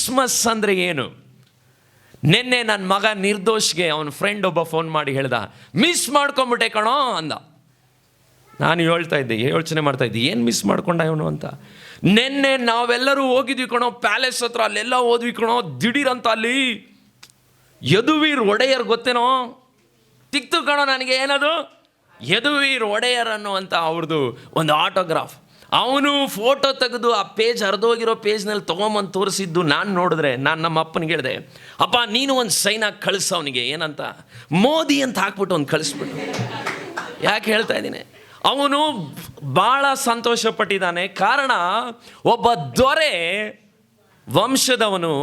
Christmas ಅಂದರೆ ಏನು? ನಿನ್ನೆ ನನ್ನ ಮಗ ನಿರ್ದೋಷ್ಗೆ ಅವನ ಫ್ರೆಂಡ್ ಒಬ್ಬ ಫೋನ್ ಮಾಡಿ ಹೇಳ್ದ, ಮಿಸ್ ಮಾಡ್ಕೊಂಬಿಟ್ಟೆ ಕಣೋ ಅಂದ. ನಾನು ಯೋಚನೆ ಮಾಡ್ತಾಯಿದ್ದೆ, ಏನು ಮಿಸ್ ಮಾಡ್ಕೊಂಡ ಇವನು ಅಂತ. ನಿನ್ನೆ ನಾವೆಲ್ಲರೂ ಹೋಗಿದ್ವಿ ಕಣೋ ಪ್ಯಾಲೇಸ್ ಹತ್ರ, ಅಲ್ಲೆಲ್ಲ ಹೋದ್ವಿ ಕಣೋ, ದಿಢೀರಂತ ಅಲ್ಲಿ ಯದುವೀರ್ ಒಡೆಯರ್ ಗೊತ್ತೇನೋ ಸಿಕ್ತು ಕಣೋ ನನಗೆ. ಏನದು? ಯದುವೀರ್ ಒಡೆಯರ್ ಅನ್ನುವಂಥ ಅವ್ರದ್ದು ಒಂದು ಆಟೋಗ್ರಾಫ್. ಅವನು ಫೋಟೋ ತೆಗೆದು ಆ ಪೇಜ್ ಹರಿದೋಗಿರೋ ಪೇಜ್ನಲ್ಲಿ ತೊಗೊಂಬಂದು ತೋರಿಸಿದ್ದು ನಾನು ನೋಡಿದ್ರೆ, ನಾನು ನಮ್ಮ ಅಪ್ಪನಿಗೆ ಹೇಳಿದೆ, ಅಪ್ಪ ನೀನು ಒಂದು ಸೈನ್ ಹಾಕಿ ಕಳಿಸು ಅವನಿಗೆ, ಏನಂತ, ಮೋದಿ ಅಂತ ಹಾಕ್ಬಿಟ್ಟು ಅವ್ನು ಕಳಿಸ್ಬಿಟ್ಟು. ಯಾಕೆ ಹೇಳ್ತಾ ಇದ್ದೀನಿ? ಅವನು ಭಾಳ ಸಂತೋಷಪಟ್ಟಿದ್ದಾನೆ. ಕಾರಣ, ಒಬ್ಬ ದೊರೆ ವಂಶದವನು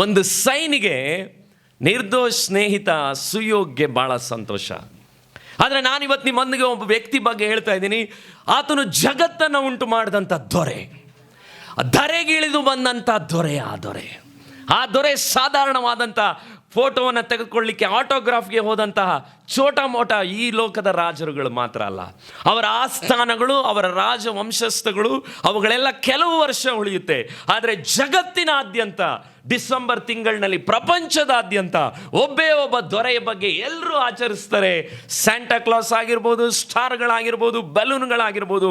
ಒಂದು ಸೈನಿಗೆ ನಿರ್ದೋಷ ಸ್ನೇಹಿತ ಸುಯೋಗ್ಗೆ ಭಾಳ ಸಂತೋಷ. ಆದರೆ ನಾನಿವತ್ತು ನಿಮ್ಮೊಂದಿಗೆ ಒಬ್ಬ ವ್ಯಕ್ತಿ ಬಗ್ಗೆ ಹೇಳ್ತಾ ಇದ್ದೀನಿ. ಆತನು ಜಗತ್ತನ್ನು ಉಂಟು ಮಾಡಿದಂಥ ದೊರೆ, ಧರೆಗಿಳಿದು ಬಂದಂಥ ದೊರೆ. ಆ ದೊರೆ ಸಾಧಾರಣವಾದಂಥ ಫೋಟೋವನ್ನು ತೆಗೆದುಕೊಳ್ಳಲಿಕ್ಕೆ ಆಟೋಗ್ರಾಫ್ಗೆ ಹೋದಂತಹ ಚೋಟ ಮೋಟ ಈ ಲೋಕದ ರಾಜರುಗಳು ಮಾತ್ರ ಅಲ್ಲ, ಅವರ ಆಸ್ಥಾನಗಳು, ಅವರ ರಾಜವಂಶಸ್ಥಗಳು, ಅವುಗಳೆಲ್ಲ ಕೆಲವು ವರ್ಷ ಉಳಿಯುತ್ತೆ. ಆದರೆ ಜಗತ್ತಿನಾದ್ಯಂತ ಡಿಸೆಂಬರ್ ತಿಂಗಳಿನಲ್ಲಿ ಪ್ರಪಂಚದಾದ್ಯಂತ ಒಬ್ಬ ದೊರೆಯ ಬಗ್ಗೆ ಎಲ್ಲರೂ ಆಚರಿಸ್ತಾರೆ. ಸ್ಯಾಂಟಾ ಕ್ಲಾಸ್ ಆಗಿರ್ಬೋದು, ಸ್ಟಾರ್ಗಳಾಗಿರ್ಬೋದು, ಬಲೂನ್ಗಳಾಗಿರ್ಬೋದು,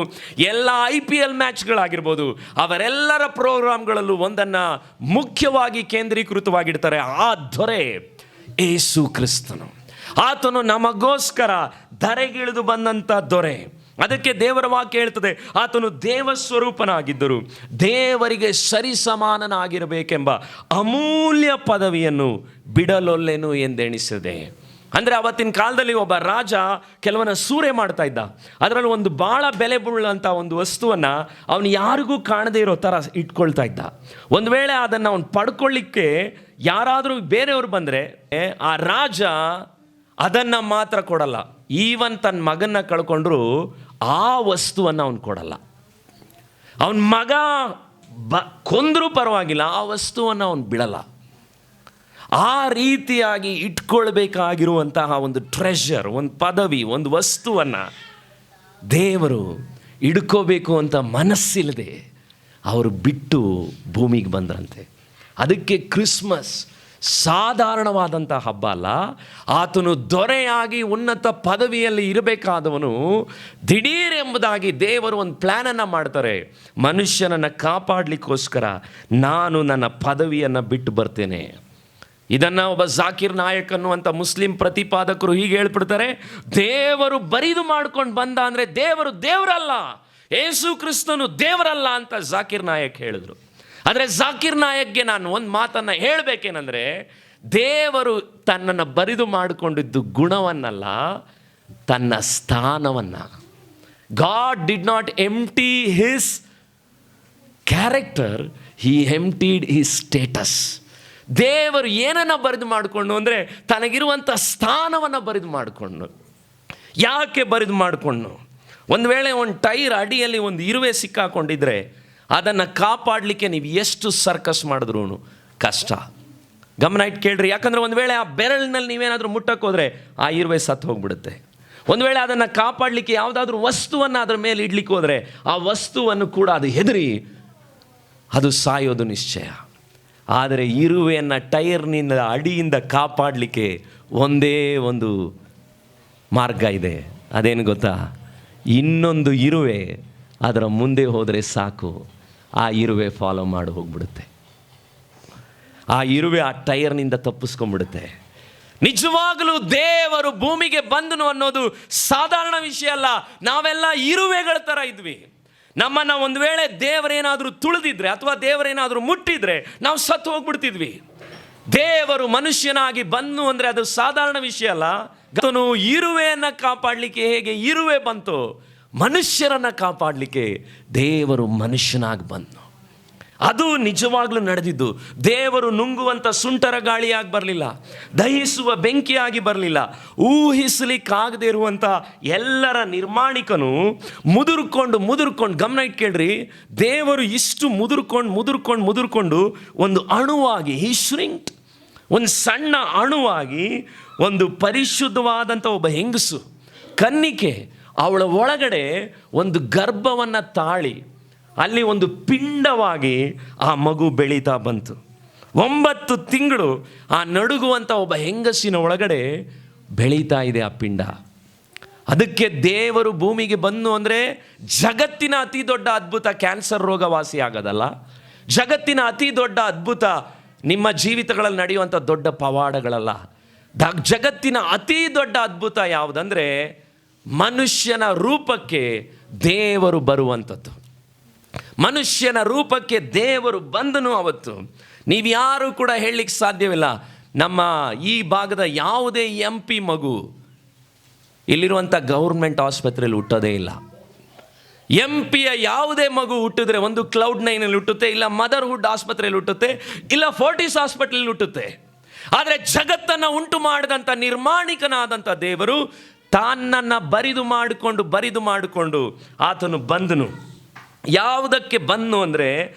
ಎಲ್ಲ IPL ಮ್ಯಾಚ್ಗಳಾಗಿರ್ಬೋದು, ಅವರೆಲ್ಲರ ಪ್ರೋಗ್ರಾಮ್ಗಳಲ್ಲೂ ಒಂದನ್ನು ಮುಖ್ಯವಾಗಿ ಕೇಂದ್ರೀಕೃತವಾಗಿಡ್ತಾರೆ. ಆ ದೊರೆ ಯೇಸು ಕ್ರಿಸ್ತನು. ಆತನು ನಮಗೋಸ್ಕರ ಧರೆಗಿಳಿದು ಬಂದಂಥ ದೊರೆ. ಅದಕ್ಕೆ ದೇವರ ವಾಕ್ಯ ಹೇಳ್ತದೆ, ಆತನು ದೇವಸ್ವರೂಪನಾಗಿದ್ದರು, ದೇವರಿಗೆ ಸರಿಸಮಾನನಾಗಿರಬೇಕೆಂಬ ಅಮೂಲ್ಯ ಪದವಿಯನ್ನು ಬಿಡಲೊಲ್ಲೆನು ಎಂದೆಣಿಸಿದೆ. ಅಂದರೆ ಅವತ್ತಿನ ಕಾಲದಲ್ಲಿ ಒಬ್ಬ ರಾಜ ಕೆಲವನ್ನ ಸೂರೆ ಮಾಡ್ತಾ ಇದ್ದ. ಅದರಲ್ಲಿ ಒಂದು ಭಾಳ ಬೆಲೆ ಬೀಳುವಂಥ ಒಂದು ವಸ್ತುವನ್ನು ಅವನು ಯಾರಿಗೂ ಕಾಣದೇ ಇರೋ ಥರ ಇಟ್ಕೊಳ್ತಾ ಇದ್ದ. ಒಂದು ವೇಳೆ ಅದನ್ನು ಅವನು ಪಡ್ಕೊಳ್ಳಿಕ್ಕೆ ಯಾರಾದರೂ ಬೇರೆಯವರು ಬಂದರೆ ಆ ರಾಜ ಅದನ್ನು ಮಾತ್ರ ಕೊಡಲ್ಲ. ಈವನ್ ತನ್ನ ಮಗನ್ನ ಕಳ್ಕೊಂಡ್ರು ಆ ವಸ್ತುವನ್ನು ಅವನು ಕೊಡಲ್ಲ. ಅವನ ಮಗ ಕೊಂದರೂ ಪರವಾಗಿಲ್ಲ, ಆ ವಸ್ತುವನ್ನು ಅವನು ಬಿಡಲ್ಲ. ಆ ರೀತಿಯಾಗಿ ಇಟ್ಕೊಳ್ಬೇಕಾಗಿರುವಂತಹ ಒಂದು ಟ್ರೆಷರ್, ಒಂದು ಪದವಿ, ಒಂದು ವಸ್ತುವನ್ನು ದೇವರು ಇಡ್ಕೋಬೇಕು ಅಂತ ಮನಸ್ಸಿಲ್ಲದೆ ಅವರು ಬಿಟ್ಟು ಭೂಮಿಗೆ ಬಂದ್ರಂತೆ. ಅದಕ್ಕೆ ಕ್ರಿಸ್ಮಸ್ ಸಾಧಾರಣವಾದಂಥ ಹಬ್ಬ ಅಲ್ಲ. ಆತನು ದೊರೆಯಾಗಿ ಉನ್ನತ ಪದವಿಯಲ್ಲಿ ಇರಬೇಕಾದವನು ದಿಢೀರ್ ಎಂಬುದಾಗಿ ದೇವರು ಒಂದು ಪ್ಲ್ಯಾನನ್ನು ಮಾಡ್ತಾರೆ. ಮನುಷ್ಯನನ್ನು ಕಾಪಾಡಲಿಕ್ಕೋಸ್ಕರ ನಾನು ನನ್ನ ಪದವಿಯನ್ನು ಬಿಟ್ಟು ಬರ್ತೇನೆ. ಇದನ್ನು ಒಬ್ಬ ಜಾಕಿರ್ ನಾಯಕ್ ಅನ್ನುವಂಥ ಮುಸ್ಲಿಂ ಪ್ರತಿಪಾದಕರು ಹೀಗೆ ಹೇಳ್ಬಿಡ್ತಾರೆ, ದೇವರು ಬರಿದು ಮಾಡ್ಕೊಂಡು ಬಂದ ಅಂದರೆ ದೇವರು ದೇವರಲ್ಲ, ಯೇಸು ಕ್ರಿಸ್ತನು ದೇವರಲ್ಲ ಅಂತ ಜಾಕಿರ್ ನಾಯಕ್ ಹೇಳಿದ್ರು. ಆದರೆ ಜಾಕಿರ್ ನಾಯಕ್ಗೆ ನಾನು ಒಂದು ಮಾತನ್ನು ಹೇಳಬೇಕೇನೆಂದರೆ, ದೇವರು ತನ್ನನ್ನು ಬರಿದು ಮಾಡಿಕೊಂಡಿದ್ದು ಗುಣವನ್ನಲ್ಲ, ತನ್ನ ಸ್ಥಾನವನ್ನು. God did not empty his character, he emptied his status. ದೇವರು ಏನನ್ನು ಬರೆದು ಮಾಡಿಕೊಂಡು ಅಂದರೆ ತನಗಿರುವಂಥ ಸ್ಥಾನವನ್ನು ಬರೆದು ಮಾಡಿಕೊಂಡು. ಯಾಕೆ ಬರೆದು ಮಾಡಿಕೊಂಡು? ಒಂದು ವೇಳೆ ಒಂದು ಟೈರ್ ಅಡಿಯಲ್ಲಿ ಒಂದು ಇರುವೆ ಸಿಕ್ಕಾಕೊಂಡಿದ್ರೆ ಅದನ್ನು ಕಾಪಾಡಲಿಕ್ಕೆ ನೀವು ಎಷ್ಟು ಸರ್ಕಸ್ ಮಾಡಿದ್ರೂ ಕಷ್ಟ. ಗಮನ ಇಟ್ಟು ಕೇಳ್ರಿ. ಯಾಕಂದರೆ ಒಂದು ವೇಳೆ ಆ ಬೆರಳಿನಲ್ಲಿ ನೀವೇನಾದರೂ ಮುಟ್ಟಕ್ಕೆ ಹೋದರೆ ಆ ಇರುವೆ ಸತ್ತು ಹೋಗ್ಬಿಡುತ್ತೆ. ಒಂದು ವೇಳೆ ಅದನ್ನು ಕಾಪಾಡಲಿಕ್ಕೆ ಯಾವುದಾದ್ರೂ ವಸ್ತುವನ್ನು ಅದರ ಮೇಲೆ ಇಡ್ಲಿಕ್ಕೆ ಹೋದರೆ ಆ ವಸ್ತುವನ್ನು ಕೂಡ ಅದು ಹೆದರಿ ಅದು ಸಾಯೋದು ನಿಶ್ಚಯ. ಆದರೆ ಇರುವೆಯನ್ನು ಟೈರ್ನಿಂದ ಅಡಿಯಿಂದ ಕಾಪಾಡಲಿಕ್ಕೆ ಒಂದೇ ಒಂದು ಮಾರ್ಗ ಇದೆ. ಅದೇನು ಗೊತ್ತಾ? ಇನ್ನೊಂದು ಇರುವೆ ಅದರ ಮುಂದೆ ಹೋದರೆ ಸಾಕು, ಆ ಇರುವೆ ಫಾಲೋ ಮಾಡಿ ಹೋಗ್ಬಿಡುತ್ತೆ. ಆ ಇರುವೆ ಆ ಟೈರ್ನಿಂದ ತಪ್ಪಿಸ್ಕೊಂಡ್ಬಿಡುತ್ತೆ. ನಿಜವಾಗಲೂ ದೇವರು ಭೂಮಿಗೆ ಬಂದನು ಅನ್ನೋದು ಸಾಧಾರಣ ವಿಷಯ ಅಲ್ಲ. ನಾವೆಲ್ಲ ಇರುವೆಗಳ ಥರ ಇದ್ವಿ. ನಮ್ಮನ್ನು ಒಂದು ವೇಳೆ ದೇವರೇನಾದರೂ ತುಳಿದಿದ್ರೆ ಅಥವಾ ದೇವರೇನಾದರೂ ಮುಟ್ಟಿದ್ರೆ ನಾವು ಸತ್ತು ಹೋಗ್ಬಿಡ್ತಿದ್ವಿ. ದೇವರು ಮನುಷ್ಯನಾಗಿ ಬಂದು ಅಂದರೆ ಅದು ಸಾಧಾರಣ ವಿಷಯ ಅಲ್ಲ. ಅವನು ಇರುವೆಯನ್ನು ಕಾಪಾಡಲಿಕ್ಕೆ ಹೇಗೆ ಇರುವೆ ಬಂತು, ಮನುಷ್ಯರನ್ನು ಕಾಪಾಡಲಿಕ್ಕೆ ದೇವರು ಮನುಷ್ಯನಾಗಿ ಬಂದನು. ಅದು ನಿಜವಾಗ್ಲೂ ನಡೆದಿದ್ದು. ದೇವರು ನುಂಗುವಂಥ ಸುಂಟರ ಗಾಳಿಯಾಗಿ ಬರಲಿಲ್ಲ, ದಹಿಸುವ ಬೆಂಕಿಯಾಗಿ ಬರಲಿಲ್ಲ. ಊಹಿಸಲಿಕ್ಕಾಗದೇ ಇರುವಂಥ ಎಲ್ಲರ ನಿರ್ಮಾಣಿಕನು ಮುದುರ್ಕೊಂಡು ಗಮನ ಇಟ್ಕೇಳ್ರಿ, ದೇವರು ಇಷ್ಟು ಮುದುರ್ಕೊಂಡು ಒಂದು ಅಣುವಾಗಿ, ಹಿ ಶ್ರಿಂಕ್ಡ್, ಒಂದು ಸಣ್ಣ ಅಣುವಾಗಿ ಒಂದು ಪರಿಶುದ್ಧವಾದಂಥ ಒಬ್ಬ ಹೆಂಗಸು ಕನ್ನಿಕೆ, ಅವಳ ಒಳಗಡೆ ಒಂದು ಗರ್ಭವನ್ನು ತಾಳಿ ಅಲ್ಲಿ ಒಂದು ಪಿಂಡವಾಗಿ ಆ ಮಗು ಬೆಳೀತಾ ಬಂತು. 9 ತಿಂಗಳು ಆ ನಡುಗುವಂಥ ಒಬ್ಬ ಹೆಂಗಸಿನ ಒಳಗಡೆ ಬೆಳೀತಾ ಇದೆ ಆ ಪಿಂಡ. ಅದಕ್ಕೆ ದೇವರು ಭೂಮಿಗೆ ಬಂದು ಅಂದರೆ ಜಗತ್ತಿನ ಅತಿ ದೊಡ್ಡ ಅದ್ಭುತ ಕ್ಯಾನ್ಸರ್ ರೋಗ ವಾಸಿ ಆಗೋದಲ್ಲ, ಜಗತ್ತಿನ ಅತಿ ದೊಡ್ಡ ಅದ್ಭುತ ನಿಮ್ಮ ಜೀವಿತಗಳಲ್ಲಿ ನಡೆಯುವಂಥ ದೊಡ್ಡ ಪವಾಡಗಳಲ್ಲ. ಜಗತ್ತಿನ ಅತಿ ದೊಡ್ಡ ಅದ್ಭುತ ಯಾವುದಂದರೆ ಮನುಷ್ಯನ ರೂಪಕ್ಕೆ ದೇವರು ಬರುವಂಥದ್ದು. ಮನುಷ್ಯನ ರೂಪಕ್ಕೆ ದೇವರು ಬಂದನು. ಅವತ್ತು ನೀವ್ಯಾರೂ ಕೂಡ ಹೇಳಲಿಕ್ಕೆ ಸಾಧ್ಯವಿಲ್ಲ. ನಮ್ಮ ಈ ಭಾಗದ ಯಾವುದೇ MP ಮಗು ಇಲ್ಲಿರುವಂಥ ಗೌರ್ಮೆಂಟ್ ಆಸ್ಪತ್ರೆಯಲ್ಲಿ ಹುಟ್ಟೋದೇ ಇಲ್ಲ. MP ಯ ಯಾವುದೇ ಮಗು ಹುಟ್ಟಿದ್ರೆ ಒಂದು Cloud9 ಹುಟ್ಟುತ್ತೆ, ಇಲ್ಲ ಮದರ್ಹುಡ್ ಆಸ್ಪತ್ರೆಯಲ್ಲಿ ಹುಟ್ಟುತ್ತೆ, ಇಲ್ಲ ಫೋರ್ಟಿಸ್ ಹಾಸ್ಪಿಟಲ್ ಹುಟ್ಟುತ್ತೆ. ಆದರೆ ಜಗತ್ತನ್ನು ಉಂಟು ಮಾಡಿದಂಥ ನಿರ್ಮಾಣಿಕನಾದಂಥ ದೇವರು ತನ್ನನ್ನು ಬರಿದು ಮಾಡಿಕೊಂಡು ಆತನು ಬಂದನು. ಯಾವುದಕ್ಕೆ ಬಂದನು ಅಂದರೆ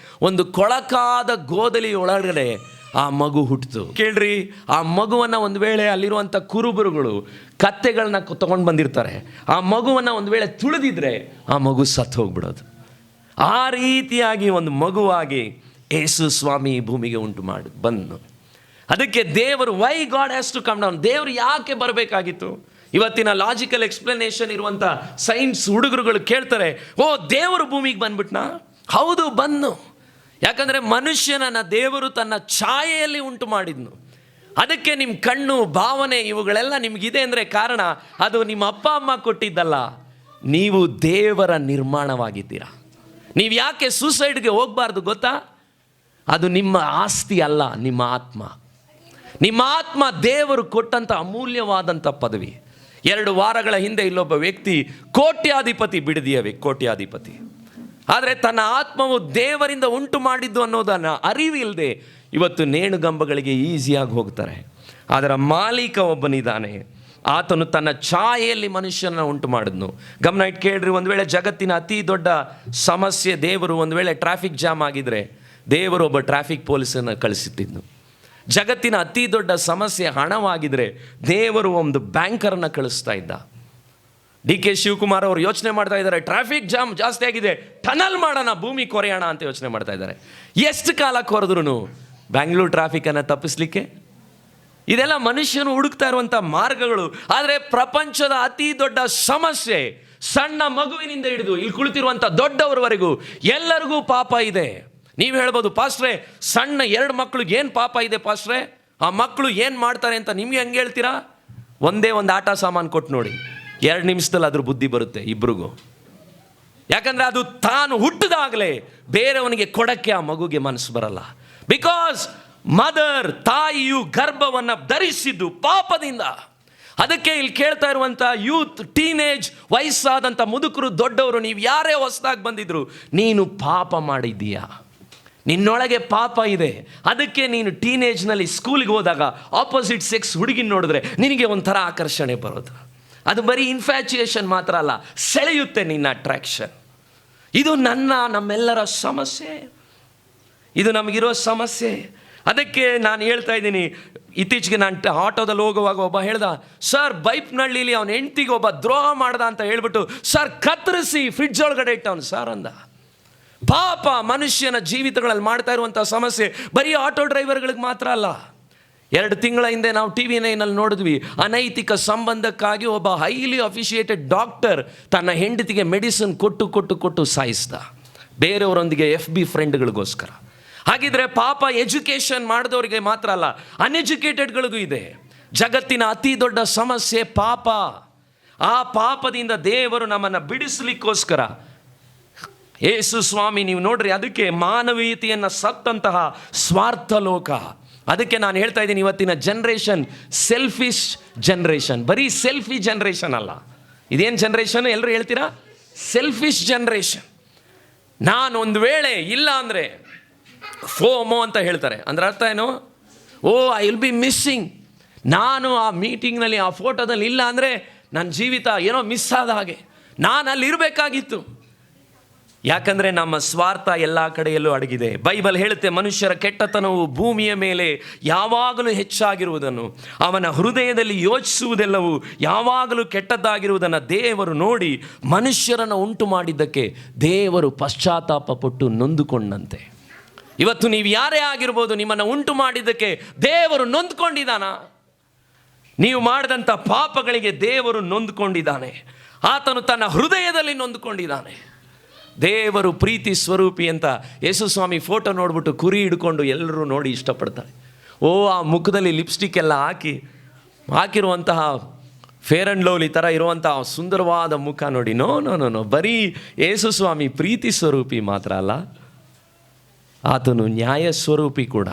ಒಂದು ಕೊಳಕಾದ ಗೋದಲಿ ಒಳಗಡೆ ಆ ಮಗು ಹುಟ್ಟಿತು. ಕೇಳ್ರಿ, ಆ ಮಗುವನ್ನು ಒಂದು ವೇಳೆ ಅಲ್ಲಿರುವಂಥ ಕುರುಬರುಗಳು ಕತ್ತೆಗಳನ್ನ ತೊಗೊಂಡು ಬಂದಿರ್ತಾರೆ. ಆ ಮಗುವನ್ನು ಒಂದು ವೇಳೆ ತುಳಿದಿದ್ರೆ ಆ ಮಗು ಸತ್ತು ಹೋಗ್ಬಿಡೋದು. ಆ ರೀತಿಯಾಗಿ ಒಂದು ಮಗುವಾಗಿ ಯೇಸು ಸ್ವಾಮಿ ಭೂಮಿಗೆ ಉಂಟು ಮಾಡಿ ಬಂದನು. ಅದಕ್ಕೆ ದೇವರು why God has to come down, ದೇವರು ಯಾಕೆ ಬರಬೇಕಾಗಿತ್ತು? ಇವತ್ತಿನ ಲಾಜಿಕಲ್ ಎಕ್ಸ್ಪ್ಲನೇಷನ್ ಇರುವಂಥ ಸೈನ್ಸ್ ಹುಡುಗರುಗಳು ಕೇಳ್ತಾರೆ, ಓ ದೇವರು ಭೂಮಿಗೆ ಬಂದ್ಬಿಟ್ನಾ? ಹೌದು, ಬಂದು. ಯಾಕಂದರೆ ಮನುಷ್ಯನನ್ನು ದೇವರು ತನ್ನ ಛಾಯೆಯಲ್ಲಿ ಉಂಟು ಮಾಡಿದ್ನು. ಅದಕ್ಕೆ ನಿಮ್ಮ ಕಣ್ಣು, ಭಾವನೆ ಇವುಗಳೆಲ್ಲ ನಿಮಗಿದೆ ಅಂದರೆ ಕಾರಣ ಅದು ನಿಮ್ಮ ಅಪ್ಪ ಅಮ್ಮ ಕೊಟ್ಟಿದ್ದಲ್ಲ, ನೀವು ದೇವರ ನಿರ್ಮಾಣವಾಗಿದ್ದೀರಾ. ನೀವು ಯಾಕೆ ಸೂಸೈಡ್ಗೆ ಹೋಗಬಾರ್ದು ಗೊತ್ತಾ? ಅದು ನಿಮ್ಮ ಆಸ್ತಿ ಅಲ್ಲ, ನಿಮ್ಮ ಆತ್ಮ. ನಿಮ್ಮ ಆತ್ಮ ದೇವರು ಕೊಟ್ಟಂಥ ಅಮೂಲ್ಯವಾದಂಥ ಪದವಿ. 2 ವಾರಗಳ ಹಿಂದೆ ಇಲ್ಲೊಬ್ಬ ವ್ಯಕ್ತಿ ಕೋಟ್ಯಾಧಿಪತಿ, ಬಿಡದಿಯ ಕೋಟ್ಯಾಧಿಪತಿ, ಆದರೆ ತನ್ನ ಆತ್ಮವು ದೇವರಿಂದ ಉಂಟು ಮಾಡಿದ್ದು ಅನ್ನೋದನ್ನು ಅರಿವಿಲ್ಲದೆ ಇವತ್ತು ನೇಣುಗಂಬಗಳಿಗೆ ಈಸಿಯಾಗಿ ಹೋಗ್ತಾರೆ. ಅದರ ಮಾಲೀಕ ಒಬ್ಬನಿದ್ದಾನೆ, ಆತನು ತನ್ನ ಛಾಯೆಯಲ್ಲಿ ಮನುಷ್ಯನ ಉಂಟು ಮಾಡಿದ್ನು. ಗಮನ ಇಟ್ಟು ಕೇಳ್ರಿ, ಒಂದು ವೇಳೆ ಜಗತ್ತಿನ ಅತಿ ದೊಡ್ಡ ಸಮಸ್ಯೆ ದೇವರು, ಒಂದು ವೇಳೆ ಟ್ರಾಫಿಕ್ ಜಾಮ್ ಆಗಿದ್ರೆ ದೇವರು ಒಬ್ಬ ಟ್ರಾಫಿಕ್ ಪೊಲೀಸನ್ನು ಕಳಿಸುತ್ತಿದ್ನು. ಜಗತ್ತಿನ ಅತಿ ದೊಡ್ಡ ಸಮಸ್ಯೆ ಹಣವಾಗಿದ್ರೆ ದೇವರು ಒಂದು ಬ್ಯಾಂಕರನ್ನು ಕಳಿಸ್ತಾ ಇದ್ದ. DK ಶಿವಕುಮಾರ್ ಅವರು ಯೋಚನೆ ಮಾಡ್ತಾ ಇದ್ದಾರೆ, ಟ್ರಾಫಿಕ್ ಜಾಮ್ ಜಾಸ್ತಿ ಆಗಿದೆ, ಟನಲ್ ಮಾಡೋಣ, ಭೂಮಿ ಕೊರೆಯೋಣ ಅಂತ ಯೋಚನೆ ಮಾಡ್ತಾ ಇದ್ದಾರೆ. ಎಷ್ಟು ಕಾಲ ಕೊರೆದ್ರು ಬ್ಯಾಂಗ್ಳೂರು ಟ್ರಾಫಿಕನ್ನು ತಪ್ಪಿಸ್ಲಿಕ್ಕೆ? ಇದೆಲ್ಲ ಮನುಷ್ಯನು ಹುಡುಕ್ತಾ ಇರುವಂಥ ಮಾರ್ಗಗಳು. ಆದರೆ ಪ್ರಪಂಚದ ಅತಿ ದೊಡ್ಡ ಸಮಸ್ಯೆ ಸಣ್ಣ ಮಗುವಿನಿಂದ ಹಿಡಿದು ಇಲ್ಲಿ ಕುಳಿತಿರುವಂಥ ದೊಡ್ಡವರವರೆಗೂ ಎಲ್ಲರಿಗೂ ಪಾಪ ಇದೆ. ನೀವು ಹೇಳ್ಬೋದು, ಪಾಸ್ಟ್ರೆ ಸಣ್ಣ 2 ಮಕ್ಕಳಿಗೆ ಏನು ಪಾಪ ಇದೆ ಪಾಸ್ಟ್ರೆ? ಆ ಮಕ್ಕಳು ಏನು ಮಾಡ್ತಾರೆ ಅಂತ ನಿಮಗೆ ಹೆಂಗೆ ಹೇಳ್ತೀರಾ? ಒಂದೇ ಒಂದು ಆಟ ಸಾಮಾನು ಕೊಟ್ಟು ನೋಡಿ, 2 ನಿಮಿಷದಲ್ಲಿ ಅದ್ರ ಬುದ್ಧಿ ಬರುತ್ತೆ ಇಬ್ರಿಗೂ. ಯಾಕಂದರೆ ಅದು ತಾನು ಹುಟ್ಟಿದಾಗಲೇ ಬೇರೆಯವನಿಗೆ ಕೊಡಕ್ಕೆ ಆ ಮಗುಗೆ ಮನಸ್ಸು ಬರಲ್ಲ. ಬಿಕಾಸ್ ಮದರ್, ತಾಯಿಯು ಗರ್ಭವನ್ನು ಧರಿಸಿದ್ದು ಪಾಪದಿಂದ. ಅದಕ್ಕೆ ಇಲ್ಲಿ ಕೇಳ್ತಾ ಇರುವಂಥ ಯೂತ್, ಟೀನೇಜ್ ವಯಸ್ಸಾದಂಥ ಮುದುಕರು, ದೊಡ್ಡವರು, ನೀವು ಯಾರೇ ಹೊಸದಾಗಿ ಬಂದಿದ್ರು, ನೀನು ಪಾಪ ಮಾಡಿದ್ದೀಯಾ, ನಿನ್ನೊಳಗೆ ಪಾಪ ಇದೆ. ಅದಕ್ಕೆ ನೀನು ಟೀನೇಜ್ನಲ್ಲಿ ಸ್ಕೂಲಿಗೆ ಹೋದಾಗ ಆಪೋಸಿಟ್ ಸೆಕ್ಸ್ ಹುಡುಗಿನ ನೋಡಿದ್ರೆ ನಿನಗೆ ಒಂಥರ ಆಕರ್ಷಣೆ ಬರೋದು. ಅದು ಬರೀ ಇನ್ಫ್ಯಾಚುಯೇಷನ್ ಮಾತ್ರ ಅಲ್ಲ, ಸೆಳೆಯುತ್ತೆ ನಿನ್ನ ಅಟ್ರಾಕ್ಷನ್. ಇದು ನಮ್ಮೆಲ್ಲರ ಸಮಸ್ಯೆ, ಇದು ನಮಗಿರೋ ಸಮಸ್ಯೆ. ಅದಕ್ಕೆ ನಾನು ಹೇಳ್ತಾ ಇದ್ದೀನಿ, ಇತ್ತೀಚೆಗೆ ನಾನು ಆಟೋದಲ್ಲಿ ಹೋಗುವಾಗ ಒಬ್ಬ ಹೇಳ್ದ, ಸರ್ ಬೈಪ್ನಳ್ಳಿಲಿ ಅವನ ಹೆಂಡ್ತಿಗೆ ಒಬ್ಬ ದ್ರೋಹ ಮಾಡ್ದ ಅಂತ ಹೇಳ್ಬಿಟ್ಟು ಸರ್ ಕತ್ತರಿಸಿ ಫ್ರಿಡ್ಜ್ ಒಳಗಡೆ ಇಟ್ಟವನು ಸರ್ ಅಂದ. ಪಾಪ ಮನುಷ್ಯನ ಜೀವಿತಗಳಲ್ಲಿ ಮಾಡ್ತಾ ಇರುವಂಥ ಸಮಸ್ಯೆ ಬರೀ ಆಟೋ ಡ್ರೈವರ್ಗಳಿಗೆ ಮಾತ್ರ ಅಲ್ಲ. 2 ತಿಂಗಳ ಹಿಂದೆ ನಾವು TV9 ನೋಡಿದ್ವಿ, ಅನೈತಿಕ ಸಂಬಂಧಕ್ಕಾಗಿ ಒಬ್ಬ ಹೈಲಿ ಅಫಿಷಿಯೇಟೆಡ್ ಡಾಕ್ಟರ್ ತನ್ನ ಹೆಂಡತಿಗೆ ಮೆಡಿಸಿನ್ ಕೊಟ್ಟು ಸಾಯಿಸ್ದ, ಬೇರೆಯವರೊಂದಿಗೆ FB ಫ್ರೆಂಡ್ಗಳಿಗೋಸ್ಕರ. ಹಾಗಿದ್ರೆ ಪಾಪ ಎಜುಕೇಷನ್ ಮಾಡಿದವರಿಗೆ ಮಾತ್ರ ಅಲ್ಲ, ಅನ್ಎಜುಕೇಟೆಡ್ಗಳಿಗೂ ಇದೆ. ಜಗತ್ತಿನ ಅತಿ ದೊಡ್ಡ ಸಮಸ್ಯೆ ಪಾಪ. ಆ ಪಾಪದಿಂದ ದೇವರು ನಮ್ಮನ್ನು ಬಿಡಿಸಲಿಕ್ಕೋಸ್ಕರ ಯೇಸು ಸ್ವಾಮಿ, ನೀವು ನೋಡ್ರಿ, ಅದಕ್ಕೆ ಮಾನವೀಯತೆಯನ್ನು ಸತ್ತಂತಹ ಸ್ವಾರ್ಥ ಲೋಕ. ಅದಕ್ಕೆ ನಾನು ಹೇಳ್ತಾ ಇದ್ದೀನಿ, ಇವತ್ತಿನ ಜನ್ರೇಷನ್ ಸೆಲ್ಫಿಶ್ ಜನ್ರೇಷನ್, ಬರೀ ಸೆಲ್ಫಿ ಜನ್ರೇಷನ್ ಅಲ್ಲ. ಇದೇನು ಜನ್ರೇಷನ್ ಎಲ್ಲರೂ ಹೇಳ್ತೀರಾ? Selfish generation. ನಾನು ಒಂದು ವೇಳೆ ಇಲ್ಲ ಅಂದರೆ ಫೋಮೋ ಅಂತ ಹೇಳ್ತಾರೆ, ಅಂದ್ರೆ ಅರ್ಥ ಏನು? ಓ ಐ ವಿಲ್ ಬಿ ಮಿಸ್ಸಿಂಗ್. ನಾನು ಆ ಮೀಟಿಂಗ್ನಲ್ಲಿ, ಆ ಫೋಟೋದಲ್ಲಿ ಇಲ್ಲ ಅಂದರೆ ನನ್ನ ಜೀವಿತ ಏನೋ ಮಿಸ್ ಆದ ಹಾಗೆ. ನಾನು ಅಲ್ಲಿ ಇರಬೇಕಾಗಿತ್ತು. ಯಾಕಂದರೆ ನಮ್ಮ ಸ್ವಾರ್ಥ ಎಲ್ಲ ಕಡೆಯಲ್ಲೂ ಅಡಗಿದೆ. ಬೈಬಲ್ ಹೇಳುತ್ತೆ, ಮನುಷ್ಯರ ಕೆಟ್ಟತನವು ಭೂಮಿಯ ಮೇಲೆ ಯಾವಾಗಲೂ ಹೆಚ್ಚಾಗಿರುವುದನ್ನು, ಅವನ ಹೃದಯದಲ್ಲಿ ಯೋಚಿಸುವುದೆಲ್ಲವೂ ಯಾವಾಗಲೂ ಕೆಟ್ಟದ್ದಾಗಿರುವುದನ್ನು ದೇವರು ನೋಡಿ ಮನುಷ್ಯರನ್ನು ಉಂಟು ಮಾಡಿದ್ದಕ್ಕೆ ದೇವರು ಪಶ್ಚಾತ್ತಾಪ ಪಟ್ಟು ನೊಂದುಕೊಂಡಂತೆ. ಇವತ್ತು ನೀವು ಯಾರೇ ಆಗಿರ್ಬೋದು, ನಿಮ್ಮನ್ನು ಉಂಟು ಮಾಡಿದ್ದಕ್ಕೆ ದೇವರು ನೊಂದ್ಕೊಂಡಿದ್ದಾನ? ನೀವು ಮಾಡಿದಂಥ ಪಾಪಗಳಿಗೆ ದೇವರು ನೊಂದ್ಕೊಂಡಿದ್ದಾನೆ. ಆತನು ತನ್ನ ಹೃದಯದಲ್ಲಿ ನೊಂದ್ಕೊಂಡಿದ್ದಾನೆ. ದೇವರು ಪ್ರೀತಿ ಸ್ವರೂಪಿ ಅಂತ ಯೇಸು ಸ್ವಾಮಿ ಫೋಟೋ ನೋಡ್ಬಿಟ್ಟು ಕುರಿ ಹಿಡ್ಕೊಂಡು ಎಲ್ಲರೂ ನೋಡಿ ಇಷ್ಟಪಡ್ತಾರೆ. ಆ ಮುಖದಲ್ಲಿ ಲಿಪ್ಸ್ಟಿಕ್ ಎಲ್ಲ ಹಾಕಿರುವಂತಹ ಫೇರ್ ಆ್ಯಂಡ್ ಲವ್ಲಿ ಥರ ಇರುವಂತಹ ಸುಂದರವಾದ ಮುಖ ನೋಡಿ. ನೋ ಬರೀ ಯೇಸು ಸ್ವಾಮಿ ಪ್ರೀತಿ ಸ್ವರೂಪಿ ಮಾತ್ರ ಅಲ್ಲ, ಆತನು ನ್ಯಾಯ ಸ್ವರೂಪಿ ಕೂಡ.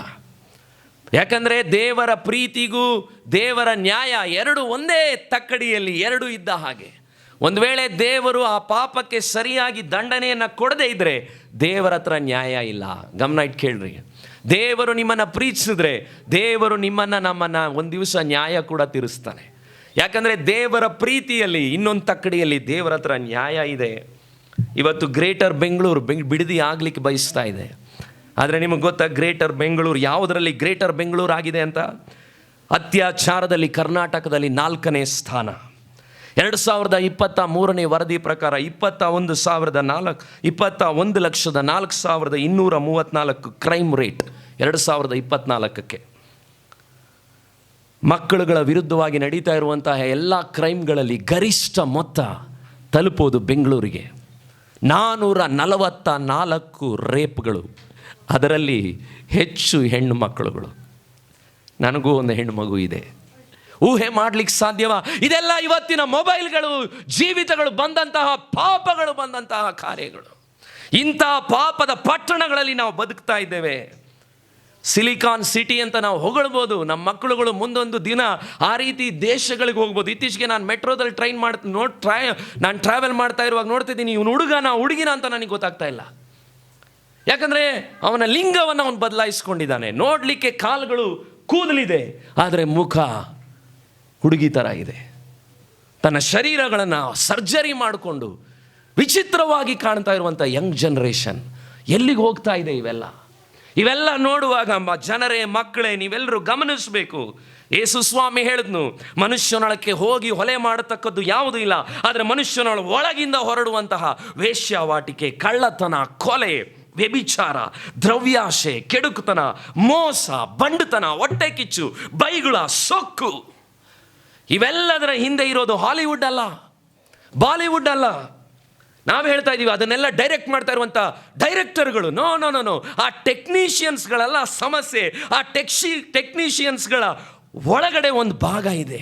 ಯಾಕಂದರೆ ದೇವರ ಪ್ರೀತಿಗೂ ದೇವರ ನ್ಯಾಯ ಎರಡು ಒಂದೇ ತಕ್ಕಡಿಯಲ್ಲಿ ಎರಡು ಇದ್ದ ಹಾಗೆ. ಒಂದು ವೇಳೆ ದೇವರು ಆ ಪಾಪಕ್ಕೆ ಸರಿಯಾಗಿ ದಂಡನೆಯನ್ನು ಕೊಡದೇ ಇದ್ದರೆ ದೇವರ ಹತ್ರ ನ್ಯಾಯ ಇಲ್ಲ. ಗಮನ ಇಟ್ಟು ಕೇಳ್ರಿ. ದೇವರು ನಿಮ್ಮನ್ನು ಪ್ರೀತಿಸಿದ್ರೆ ದೇವರು ನಮ್ಮನ್ನು ಒಂದು ದಿವಸ ನ್ಯಾಯ ಕೂಡ ತೀರಿಸ್ತಾನೆ. ಯಾಕಂದರೆ ದೇವರ ಪ್ರೀತಿಯಲ್ಲಿ ಇನ್ನೊಂದು ತಕ್ಕಡಿಯಲ್ಲಿ ದೇವರ ಹತ್ರ ನ್ಯಾಯ ಇದೆ. ಇವತ್ತು ಗ್ರೇಟರ್ ಬೆಂಗಳೂರು ಬಿಡದಿ ಆಗಲಿಕ್ಕೆ ಬಯಸ್ತಾ ಇದೆ. ಆದರೆ ನಿಮಗೆ ಗೊತ್ತಾ ಗ್ರೇಟರ್ ಬೆಂಗಳೂರು ಯಾವುದರಲ್ಲಿ ಗ್ರೇಟರ್ ಬೆಂಗಳೂರು ಆಗಿದೆ ಅಂತ? ಅತ್ಯಾಚಾರದಲ್ಲಿ ಕರ್ನಾಟಕದಲ್ಲಿ 4ನೇ ಸ್ಥಾನ. 2023ನೇ ವರದಿ ಪ್ರಕಾರ 21,04,234 ಕ್ರೈಮ್ ರೇಟ್ 2024ಕ್ಕೆ. ಮಕ್ಕಳುಗಳ ವಿರುದ್ಧವಾಗಿ ನಡೀತಾ ಇರುವಂತಹ ಎಲ್ಲ ಕ್ರೈಮ್ಗಳಲ್ಲಿ ಗರಿಷ್ಠ ಮೊತ್ತ ತಲುಪೋದು ಬೆಂಗಳೂರಿಗೆ. 444 ರೇಪ್ಗಳು, ಅದರಲ್ಲಿ ಹೆಚ್ಚು ಹೆಣ್ಣು ಮಕ್ಕಳುಗಳು. ನನಗೂ ಒಂದು ಹೆಣ್ಣು ಮಗು ಇದೆ. ಊಹೆ ಮಾಡಲಿಕ್ಕೆ ಸಾಧ್ಯವಾ? ಇದೆಲ್ಲ ಇವತ್ತಿನ ಮೊಬೈಲ್ಗಳು, ಜೀವಿತಗಳು ಬಂದಂತಹ ಪಾಪಗಳು, ಬಂದಂತಹ ಕಾರ್ಯಗಳು. ಇಂತಹ ಪಾಪದ ಪಟ್ಟಣಗಳಲ್ಲಿ ನಾವು ಬದುಕ್ತಾ ಇದ್ದೇವೆ. ಸಿಲಿಕಾನ್ ಸಿಟಿ ಅಂತ ನಾವು ಹೊಗಳ್ಬೋದು. ನಮ್ಮ ಮಕ್ಕಳುಗಳು ಮುಂದೊಂದು ದಿನ ಆ ರೀತಿ ದೇಶಗಳಿಗೆ ಹೋಗ್ಬೋದು. ಇತ್ತೀಚೆಗೆ ನಾನು ಮೆಟ್ರೋದಲ್ಲಿ ನಾನು ಟ್ರಾವೆಲ್ ಮಾಡ್ತಾ ಇರುವಾಗ ನೋಡ್ತಿದ್ದೀನಿ, ಇವನು ಹುಡುಗಿನ ಅಂತ ನನಗೆ ಗೊತ್ತಾಗ್ತಾ ಇಲ್ಲ. ಯಾಕಂದರೆ ಅವನ ಲಿಂಗವನ್ನು ಅವನು ಬದಲಾಯಿಸ್ಕೊಂಡಿದ್ದಾನೆ. ನೋಡಲಿಕ್ಕೆ ಕಾಲುಗಳು ಕೂದಲಿದೆ, ಆದರೆ ಮುಖ ಹುಡುಗಿ ಥರ ಇದೆ. ತನ್ನ ಶರೀರಗಳನ್ನು ಸರ್ಜರಿ ಮಾಡಿಕೊಂಡು ವಿಚಿತ್ರವಾಗಿ ಕಾಣ್ತಾ ಇರುವಂಥ ಯಂಗ್ ಜನ್ರೇಷನ್ ಎಲ್ಲಿಗೆ ಹೋಗ್ತಾ ಇದೆ? ಇವೆಲ್ಲ ನೋಡುವಾಗ ಜನರೇ, ಮಕ್ಕಳೇ, ನೀವೆಲ್ಲರೂ ಗಮನಿಸಬೇಕು. ಯೇಸು ಸ್ವಾಮಿ ಹೇಳಿದ್ನು, ಮನುಷ್ಯನೊಳಕ್ಕೆ ಹೋಗಿ ಹೊಲೆ ಮಾಡತಕ್ಕದ್ದು ಯಾವುದೂ ಇಲ್ಲ, ಆದರೆ ಮನುಷ್ಯನೊಳ ಒಳಗಿಂದ ಹೊರಡುವಂತಹ ವೇಶ್ಯಾವಾಟಿಕೆ, ಕಳ್ಳತನ, ಕೊಲೆ, ವ್ಯಭಿಚಾರ, ದ್ರವ್ಯಾಶೆ, ಕೆಡುಕುತನ, ಮೋಸ, ಬಂಡುತನ, ಹೊಟ್ಟೆ ಕಿಚ್ಚು, ಬೈಗುಳ, ಸೊಕ್ಕು, ಇವೆಲ್ಲದರ ಹಿಂದೆ ಇರೋದು ಹಾಲಿವುಡ್ ಅಲ್ಲ, ಬಾಲಿವುಡ್ ಅಲ್ಲ. ನಾವು ಹೇಳ್ತಾ ಇದ್ದೀವಿ ಅದನ್ನೆಲ್ಲ ಡೈರೆಕ್ಟ್ ಮಾಡ್ತಾ ಇರುವಂಥ ಡೈರೆಕ್ಟರ್ಗಳು. ನೋ, ಆ ಟೆಕ್ನಿಷಿಯನ್ಸ್ಗಳೆಲ್ಲ ಸಮಸ್ಯೆ. ಆ ಟೆಕ್ನಿಷಿಯನ್ಸ್ಗಳ ಒಳಗಡೆ ಒಂದು ಭಾಗ ಇದೆ,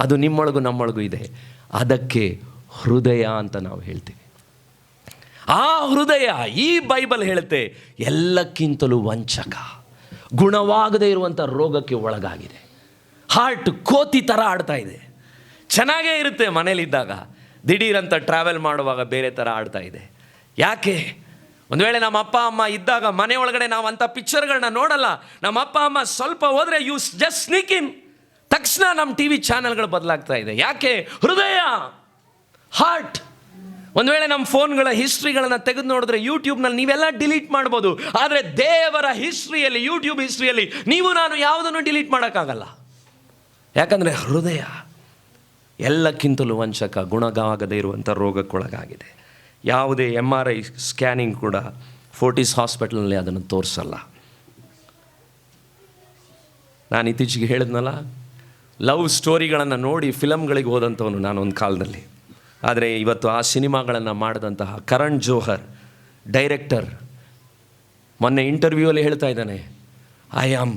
ಅದು ನಿಮ್ಮೊಳಗೂ ನಮ್ಮೊಳಗೂ ಇದೆ. ಅದಕ್ಕೆ ಹೃದಯ ಅಂತ ನಾವು ಹೇಳ್ತೀವಿ. ಆ ಹೃದಯ, ಈ ಬೈಬಲ್ ಹೇಳುತ್ತೆ, ಎಲ್ಲಕ್ಕಿಂತಲೂ ವಂಚಕ, ಗುಣವಾಗದೇ ಇರುವಂಥ ರೋಗಕ್ಕೆ ಒಳಗಾಗಿದೆ. ಹಾರ್ಟ್ ಕೋತಿ ಥರ ಆಡ್ತಾ ಇದೆ. ಚೆನ್ನಾಗೇ ಇರುತ್ತೆ ಮನೇಲಿದ್ದಾಗ, ದಿಢೀರಂತ ಟ್ರಾವೆಲ್ ಮಾಡುವಾಗ ಬೇರೆ ಥರ ಆಡ್ತಾ ಇದೆ. ಯಾಕೆ? ಒಂದು ವೇಳೆ ನಮ್ಮ ಅಪ್ಪ ಅಮ್ಮ ಇದ್ದಾಗ ಮನೆ ಒಳಗಡೆ ನಾವು ಅಂಥ ಪಿಕ್ಚರ್ಗಳನ್ನ ನೋಡಲ್ಲ. ನಮ್ಮ ಅಪ್ಪ ಅಮ್ಮ ಸ್ವಲ್ಪ ಹೋದರೆ ಯು ಜಸ್ಟ್ ಸ್ನೀಕ್ ಇನ್, ತಕ್ಷಣ ನಮ್ಮ ಟಿ ವಿ ಚಾನೆಲ್ಗಳು ಬದಲಾಗ್ತಾ ಇದೆ. ಯಾಕೆ? ಹೃದಯ, ಹಾರ್ಟ್. ಒಂದು ವೇಳೆ ನಮ್ಮ ಫೋನ್ಗಳ ಹಿಸ್ಟ್ರಿಗಳನ್ನು ತೆಗೆದು ನೋಡಿದ್ರೆ ಯೂಟ್ಯೂಬ್ನಲ್ಲಿ ನೀವೆಲ್ಲ ಡಿಲೀಟ್ ಮಾಡ್ಬೋದು, ಆದರೆ ದೇವರ ಹಿಸ್ಟ್ರಿಯಲ್ಲಿ, ಯೂಟ್ಯೂಬ್ ಹಿಸ್ಟ್ರಿಯಲ್ಲಿ ನೀವು ನಾನು ಯಾವುದನ್ನು ಡಿಲೀಟ್ ಮಾಡೋಕ್ಕಾಗಲ್ಲ. ಯಾಕಂದರೆ ಹೃದಯ ಎಲ್ಲಕ್ಕಿಂತಲೂ ವಂಚಕ, ಗುಣವಾಗದೇ ಇರುವಂಥ ರೋಗಕ್ಕೊಳಗಾಗಿದೆ. ಯಾವುದೇ MRI ಸ್ಕ್ಯಾನಿಂಗ್ ಕೂಡ ಫೋರ್ಟಿಸ್ ಹಾಸ್ಪಿಟಲ್ನಲ್ಲಿ ಅದನ್ನು ತೋರಿಸಲ್ಲ. ನಾನು ಇತ್ತೀಚೆಗೆ ಹೇಳಿದ್ನಲ್ಲ, ಲವ್ ಸ್ಟೋರಿಗಳನ್ನು ನೋಡಿ ಫಿಲಮ್ಗಳಿಗೆ ಹೋದಂಥವನು ನಾನು ಒಂದು ಕಾಲದಲ್ಲಿ. ಆದರೆ ಇವತ್ತು ಆ ಸಿನಿಮಾಗಳನ್ನು ಮಾಡಿದಂತಹ ಕರಣ್ ಜೋಹರ್ ಡೈರೆಕ್ಟರ್ ಮೊನ್ನೆ ಇಂಟರ್ವ್ಯೂವಲ್ಲಿ ಹೇಳ್ತಾ ಇದ್ದಾನೆ, I am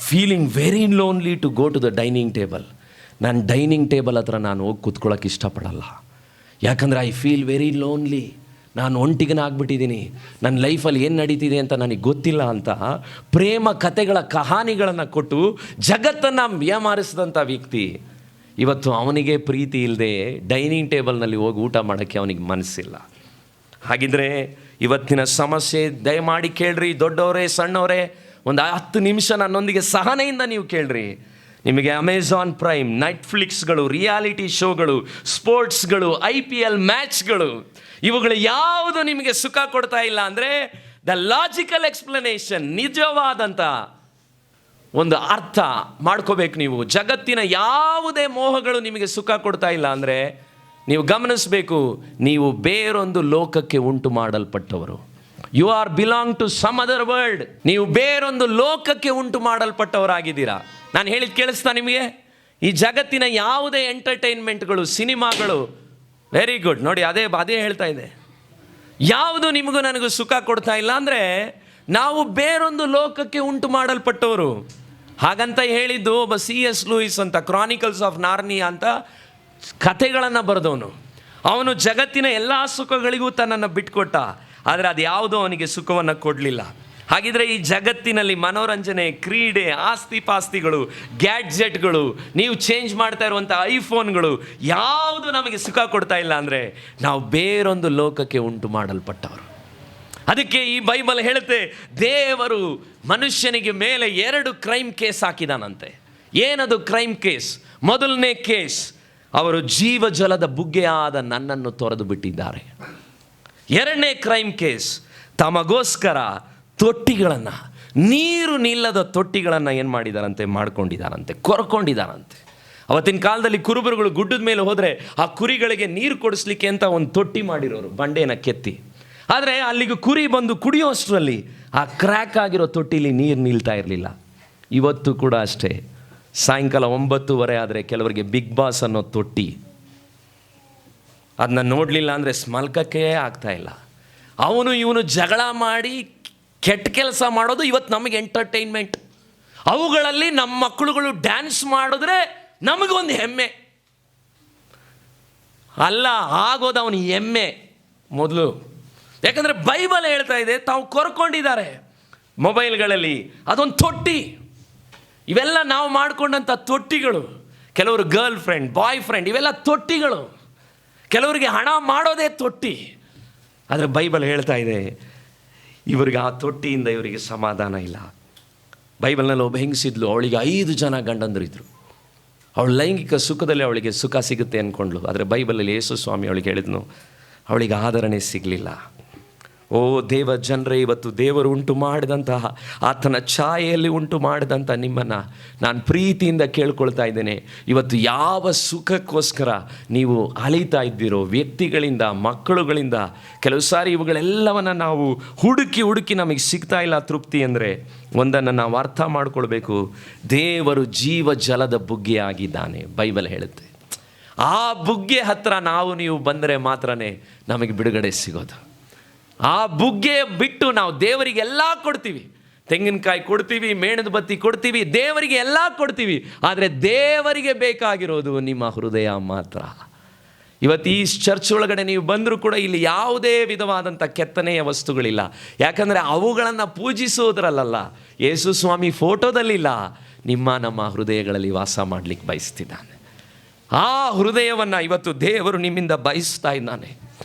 feeling very lonely to go to the dining table. ನಾನು ಡೈನಿಂಗ್ ಟೇಬಲ್ ಹತ್ರ ನಾನು ಹೋಗಿ ಕೂತ್ಕೊಳ್ಳೋಕೆ ಇಷ್ಟಪಡಲ್ಲ. ಯಾಕಂದರೆ ಐ ಫೀಲ್ ವೆರಿ ಲೋನ್ಲಿ. ನಾನು ಒಂಟಿಗನ ಆಗ್ಬಿಟ್ಟಿದ್ದೀನಿ, ನನ್ನ ಲೈಫಲ್ಲಿ ಏನು ನಡೀತಿದೆ ಅಂತ ನನಗೆ ಗೊತ್ತಿಲ್ಲ ಅಂತ ಪ್ರೇಮ ಕಥೆಗಳ ಕಹಾನಿಗಳನ್ನು ಕೊಟ್ಟು ಜಗತ್ತನ್ನು ವ್ಯಮಾರಿಸಿದಂಥ ವ್ಯಕ್ತಿ ಇವತ್ತು ಅವನಿಗೆ ಪ್ರೀತಿ ಇಲ್ಲದೆ ಡೈನಿಂಗ್ ಟೇಬಲ್ನಲ್ಲಿ ಹೋಗಿ ಊಟ ಮಾಡೋಕ್ಕೆ ಅವನಿಗೆ ಮನಸ್ಸಿಲ್ಲ. ಹಾಗಿದ್ರೆ ಇವತ್ತಿನ ಸಮಸ್ಯೆ ದಯಮಾಡಿ ಕೇಳ್ರಿ, ದೊಡ್ಡವರೇ ಸಣ್ಣವರೇ, ಒಂದು 10 ನಿಮಿಷ ನನ್ನೊಂದಿಗೆ ಸಹನೆಯಿಂದ ನೀವು ಕೇಳ್ರಿ. ನಿಮಗೆ ಅಮೆಝಾನ್ ಪ್ರೈಮ್, ನೆಟ್ಫ್ಲಿಕ್ಸ್ಗಳು, ರಿಯಾಲಿಟಿ ಶೋಗಳು, ಸ್ಪೋರ್ಟ್ಸ್ಗಳು, IPL ಮ್ಯಾಚ್ಗಳು, ಇವುಗಳು ಯಾವುದು ನಿಮಗೆ ಸುಖ ಕೊಡ್ತಾ ಇಲ್ಲ ಅಂದರೆ ದ ಲಾಜಿಕಲ್ ಎಕ್ಸ್ಪ್ಲನೇಷನ್, ನಿಜವಾದಂಥ ಒಂದು ಅರ್ಥ ಮಾಡ್ಕೋಬೇಕು ನೀವು. ಜಗತ್ತಿನ ಯಾವುದೇ ಮೋಹಗಳು ನಿಮಗೆ ಸುಖ ಕೊಡ್ತಾ ಇಲ್ಲ ಅಂದರೆ ನೀವು ಗಮನಿಸಬೇಕು, ನೀವು ಬೇರೊಂದು ಲೋಕಕ್ಕೆ ಉಂಟು ಮಾಡಲ್ಪಟ್ಟವರು. You are belong to some other world. ನೀವು ಬೇರೊಂದು ಲೋಕಕ್ಕೆ ಉಂಟು ಮಾಡಲ್ಪಟ್ಟವರಾಗಿದ್ದೀರಾ. ನಾನು ಹೇಳಿದ ಕೇಳಿಸ್ತಾ ನಿಮಗೆ? ಈ ಜಗತ್ತಿನ ಯಾವುದೇ ಎಂಟರ್ಟೈನ್ಮೆಂಟ್ಗಳು, ಸಿನಿಮಾಗಳು, ವೆರಿ ಗುಡ್ ನೋಡಿ, ಅದೇ ಹೇಳ್ತಾ ಇದೆ. ಯಾವುದು ನಿಮಗೂ ನನಗೂ ಸುಖ ಕೊಡ್ತಾ ಇಲ್ಲ ಅಂದರೆ ನಾವು ಬೇರೊಂದು ಲೋಕಕ್ಕೆ ಉಂಟು ಮಾಡಲ್ಪಟ್ಟವರು. ಹಾಗಂತ ಹೇಳಿದ್ದು ಒಬ್ಬ C.S. ಲೂಯಿಸ್ ಅಂತ, ಕ್ರಾನಿಕಲ್ಸ್ ಆಫ್ ನಾರ್ನಿಯಾ ಅಂತ ಕಥೆಗಳನ್ನು ಬರೆದವನು. ಅವನು ಜಗತ್ತಿನ ಎಲ್ಲ ಸುಖಗಳಿಗೂ ತನ್ನನ್ನು ಬಿಟ್ಕೊಟ್ಟ, ಆದರೆ ಅದು ಯಾವುದೋ ಅವನಿಗೆ ಸುಖವನ್ನು ಕೊಡಲಿಲ್ಲ. ಹಾಗಿದ್ರೆ ಈ ಜಗತ್ತಿನಲ್ಲಿ ಮನೋರಂಜನೆ, ಕ್ರೀಡೆ, ಆಸ್ತಿ ಪಾಸ್ತಿಗಳು, ಗ್ಯಾಡ್ಜೆಟ್ಗಳು, ನೀವು ಚೇಂಜ್ ಮಾಡ್ತಾ ಇರುವಂಥ ಐಫೋನ್ಗಳು ಯಾವುದು ನಮಗೆ ಸುಖ ಕೊಡ್ತಾ ಇಲ್ಲ ಅಂದರೆ ನಾವು ಬೇರೊಂದು ಲೋಕಕ್ಕೆ ಉಂಟು ಮಾಡಲ್ಪಟ್ಟವರು. ಅದಕ್ಕೆ ಈ ಬೈಬಲ್ ಹೇಳುತ್ತೆ, ದೇವರು ಮನುಷ್ಯನಿಗೆ ಮೇಲೆ 2 ಕ್ರೈಮ್ ಕೇಸ್ ಹಾಕಿದಾನಂತೆ. ಏನದು ಕ್ರೈಮ್ ಕೇಸ್? ಮೊದಲನೇ ಕೇಸ್, ಅವರು ಜೀವಜಲದ ಬುಗ್ಗೆಯಾದ ನನ್ನನ್ನು ತೊರೆದು ಬಿಟ್ಟಿದ್ದಾರೆ. 2ನೇ ಕ್ರೈಮ್ ಕೇಸ್, ತಮಗೋಸ್ಕರ ತೊಟ್ಟಿಗಳನ್ನು, ನೀರು ನಿಲ್ಲದ ತೊಟ್ಟಿಗಳನ್ನು ಏನು ಮಾಡಿದಾರಂತೆ? ಮಾಡ್ಕೊಂಡಿದ್ದಾರಂತೆ, ಕೊರ್ಕೊಂಡಿದ್ದಾರಂತೆ. ಅವತ್ತಿನ ಕಾಲದಲ್ಲಿ ಕುರುಬರುಗಳು ಗುಡ್ಡದ ಮೇಲೆ ಹೋದರೆ ಆ ಕುರಿಗಳಿಗೆ ನೀರು ಕೊಡಿಸ್ಲಿಕ್ಕೆ ಅಂತ ಒಂದು ತೊಟ್ಟಿ ಮಾಡಿರೋರು, ಬಂಡೆನ ಕೆತ್ತಿ. ಆದರೆ ಅಲ್ಲಿಗೆ ಕುರಿ ಬಂದು ಕುಡಿಯೋಷ್ಟರಲ್ಲಿ ಆ ಕ್ರ್ಯಾಕ್ ಆಗಿರೋ ತೊಟ್ಟಿಲಿ ನೀರು ನಿಲ್ತಾ ಇರಲಿಲ್ಲ. ಇವತ್ತು ಕೂಡ ಅಷ್ಟೇ, ಸಾಯಂಕಾಲ 9:30 ಆದರೆ ಕೆಲವರಿಗೆ ಬಿಗ್ ಬಾಸ್ ಅನ್ನೋ ತೊಟ್ಟಿ, ಅದನ್ನ ನೋಡಲಿಲ್ಲ ಅಂದರೆ ಸ್ಮಲ್ಕಕ್ಕೆ ಆಗ್ತಾ ಇಲ್ಲ. ಇವನು ಜಗಳ ಮಾಡಿ ಕೆಟ್ಟ ಕೆಲಸ ಮಾಡೋದು ಇವತ್ತು ನಮಗೆ ಎಂಟರ್ಟೈನ್ಮೆಂಟ್. ಅವುಗಳಲ್ಲಿ ನಮ್ಮ ಮಕ್ಕಳುಗಳು ಡ್ಯಾನ್ಸ್ ಮಾಡಿದ್ರೆ ನಮಗೊಂದು ಹೆಮ್ಮೆ ಅಲ್ಲ, ಆಗೋದು ಅವನ ಹೆಮ್ಮೆ ಮೊದಲು. ಯಾಕಂದರೆ ಬೈಬಲ್ ಹೇಳ್ತಾ ಇದೆ, ತಾವು ಕೊರ್ಕೊಂಡಿದ್ದಾರೆ ಮೊಬೈಲ್ಗಳಲ್ಲಿ, ಅದೊಂದು ತೊಟ್ಟಿ. ಇವೆಲ್ಲ ನಾವು ಮಾಡಿಕೊಂಡಂಥ ತೊಟ್ಟಿಗಳು. ಕೆಲವರು ಗರ್ಲ್ ಫ್ರೆಂಡ್, ಬಾಯ್ ಫ್ರೆಂಡ್, ಇವೆಲ್ಲ ತೊಟ್ಟಿಗಳು. ಕೆಲವರಿಗೆ ಹಣ ಮಾಡೋದೇ ತೊಟ್ಟಿ. ಆದರೆ ಬೈಬಲ್ ಹೇಳ್ತಾ ಇದೆ, ಇವರಿಗೆ ಆ ತೊಟ್ಟಿಯಿಂದ ಇವರಿಗೆ ಸಮಾಧಾನ ಇಲ್ಲ. ಬೈಬಲ್ನಲ್ಲಿ ಒಬ್ಬ ಹೆಂಗಸಿದ್ಲು, ಅವಳಿಗೆ 5 ಜನ ಗಂಡಂದರಿದ್ರು. ಅವಳು ಲೈಂಗಿಕ ಸುಖದಲ್ಲಿ ಅವಳಿಗೆ ಸುಖ ಸಿಗುತ್ತೆ ಅಂದ್ಕೊಂಡ್ಳು. ಆದರೆ ಬೈಬಲಲ್ಲಿ ಯೇಸು ಸ್ವಾಮಿ ಅವಳಿಗೆ ಹೇಳಿದ್ನು, ಅವಳಿಗೆ ಆದರಣೆ ಸಿಗಲಿಲ್ಲ. ಓ ದೇವ ಜನರೇ, ಇವತ್ತು ದೇವರು ಉಂಟು ಮಾಡಿದಂತಹ, ಆತನ ಛಾಯೆಯಲ್ಲಿ ಉಂಟು ಮಾಡಿದಂಥ ನಿಮ್ಮನ್ನು ನಾನು ಪ್ರೀತಿಯಿಂದ ಕೇಳ್ಕೊಳ್ತಾ ಇದ್ದೇನೆ. ಇವತ್ತು ಯಾವ ಸುಖಕ್ಕೋಸ್ಕರ ನೀವು ಅಲಿತಾ ಇದ್ದೀರೋ, ವ್ಯಕ್ತಿಗಳಿಂದ, ಮಕ್ಕಳುಗಳಿಂದ, ಕೆಲವು ಸಾರಿ ಇವುಗಳೆಲ್ಲವನ್ನು ನಾವು ಹುಡುಕಿ ನಮಗೆ ಸಿಗ್ತಾ ಇಲ್ಲ ತೃಪ್ತಿ ಅಂದರೆ, ಒಂದನ್ನು ನಾವು ಅರ್ಥ ಮಾಡ್ಕೊಳ್ಬೇಕು, ದೇವರು ಜೀವ ಜಲದ ಬುಗ್ಗೆ ಆಗಿದ್ದಾನೆ. ಬೈಬಲ್ ಹೇಳುತ್ತೆ, ಆ ಬುಗ್ಗೆ ಹತ್ರ ನೀವು ಬಂದರೆ ಮಾತ್ರನೇ ನಮಗೆ ಬಿಡುಗಡೆ ಸಿಗೋದು. ಆ ಬುಗ್ಗೆ ಬಿಟ್ಟು ನಾವು ದೇವರಿಗೆ ಎಲ್ಲ ಕೊಡ್ತೀವಿ, ತೆಂಗಿನಕಾಯಿ ಕೊಡ್ತೀವಿ, ಮೇಣದ ಬತ್ತಿ ಕೊಡ್ತೀವಿ, ದೇವರಿಗೆ ಎಲ್ಲ ಕೊಡ್ತೀವಿ. ಆದರೆ ದೇವರಿಗೆ ಬೇಕಾಗಿರೋದು ನಿಮ್ಮ ಹೃದಯ ಮಾತ್ರ. ಇವತ್ತು ಈ ಚರ್ಚ್ ಒಳಗಡೆ ನೀವು ಬಂದರೂ ಕೂಡ ಇಲ್ಲಿ ಯಾವುದೇ ವಿಧವಾದಂಥ ಕೆತ್ತನೆಯ ವಸ್ತುಗಳಿಲ್ಲ. ಯಾಕಂದರೆ ಅವುಗಳನ್ನು ಪೂಜಿಸೋದ್ರಲ್ಲ, ಯೇಸು ಸ್ವಾಮಿ ಫೋಟೋದಲ್ಲಿಲ್ಲ, ನಮ್ಮ ಹೃದಯಗಳಲ್ಲಿ ವಾಸ ಮಾಡಲಿಕ್ಕೆ ಬಯಸ್ತಿದ್ದಾನೆ. ಆ ಹೃದಯವನ್ನು ಇವತ್ತು ದೇವರು ನಿಮ್ಮಿಂದ ಬಯಸ್ತಾ ಇದ್ದಾನೆ.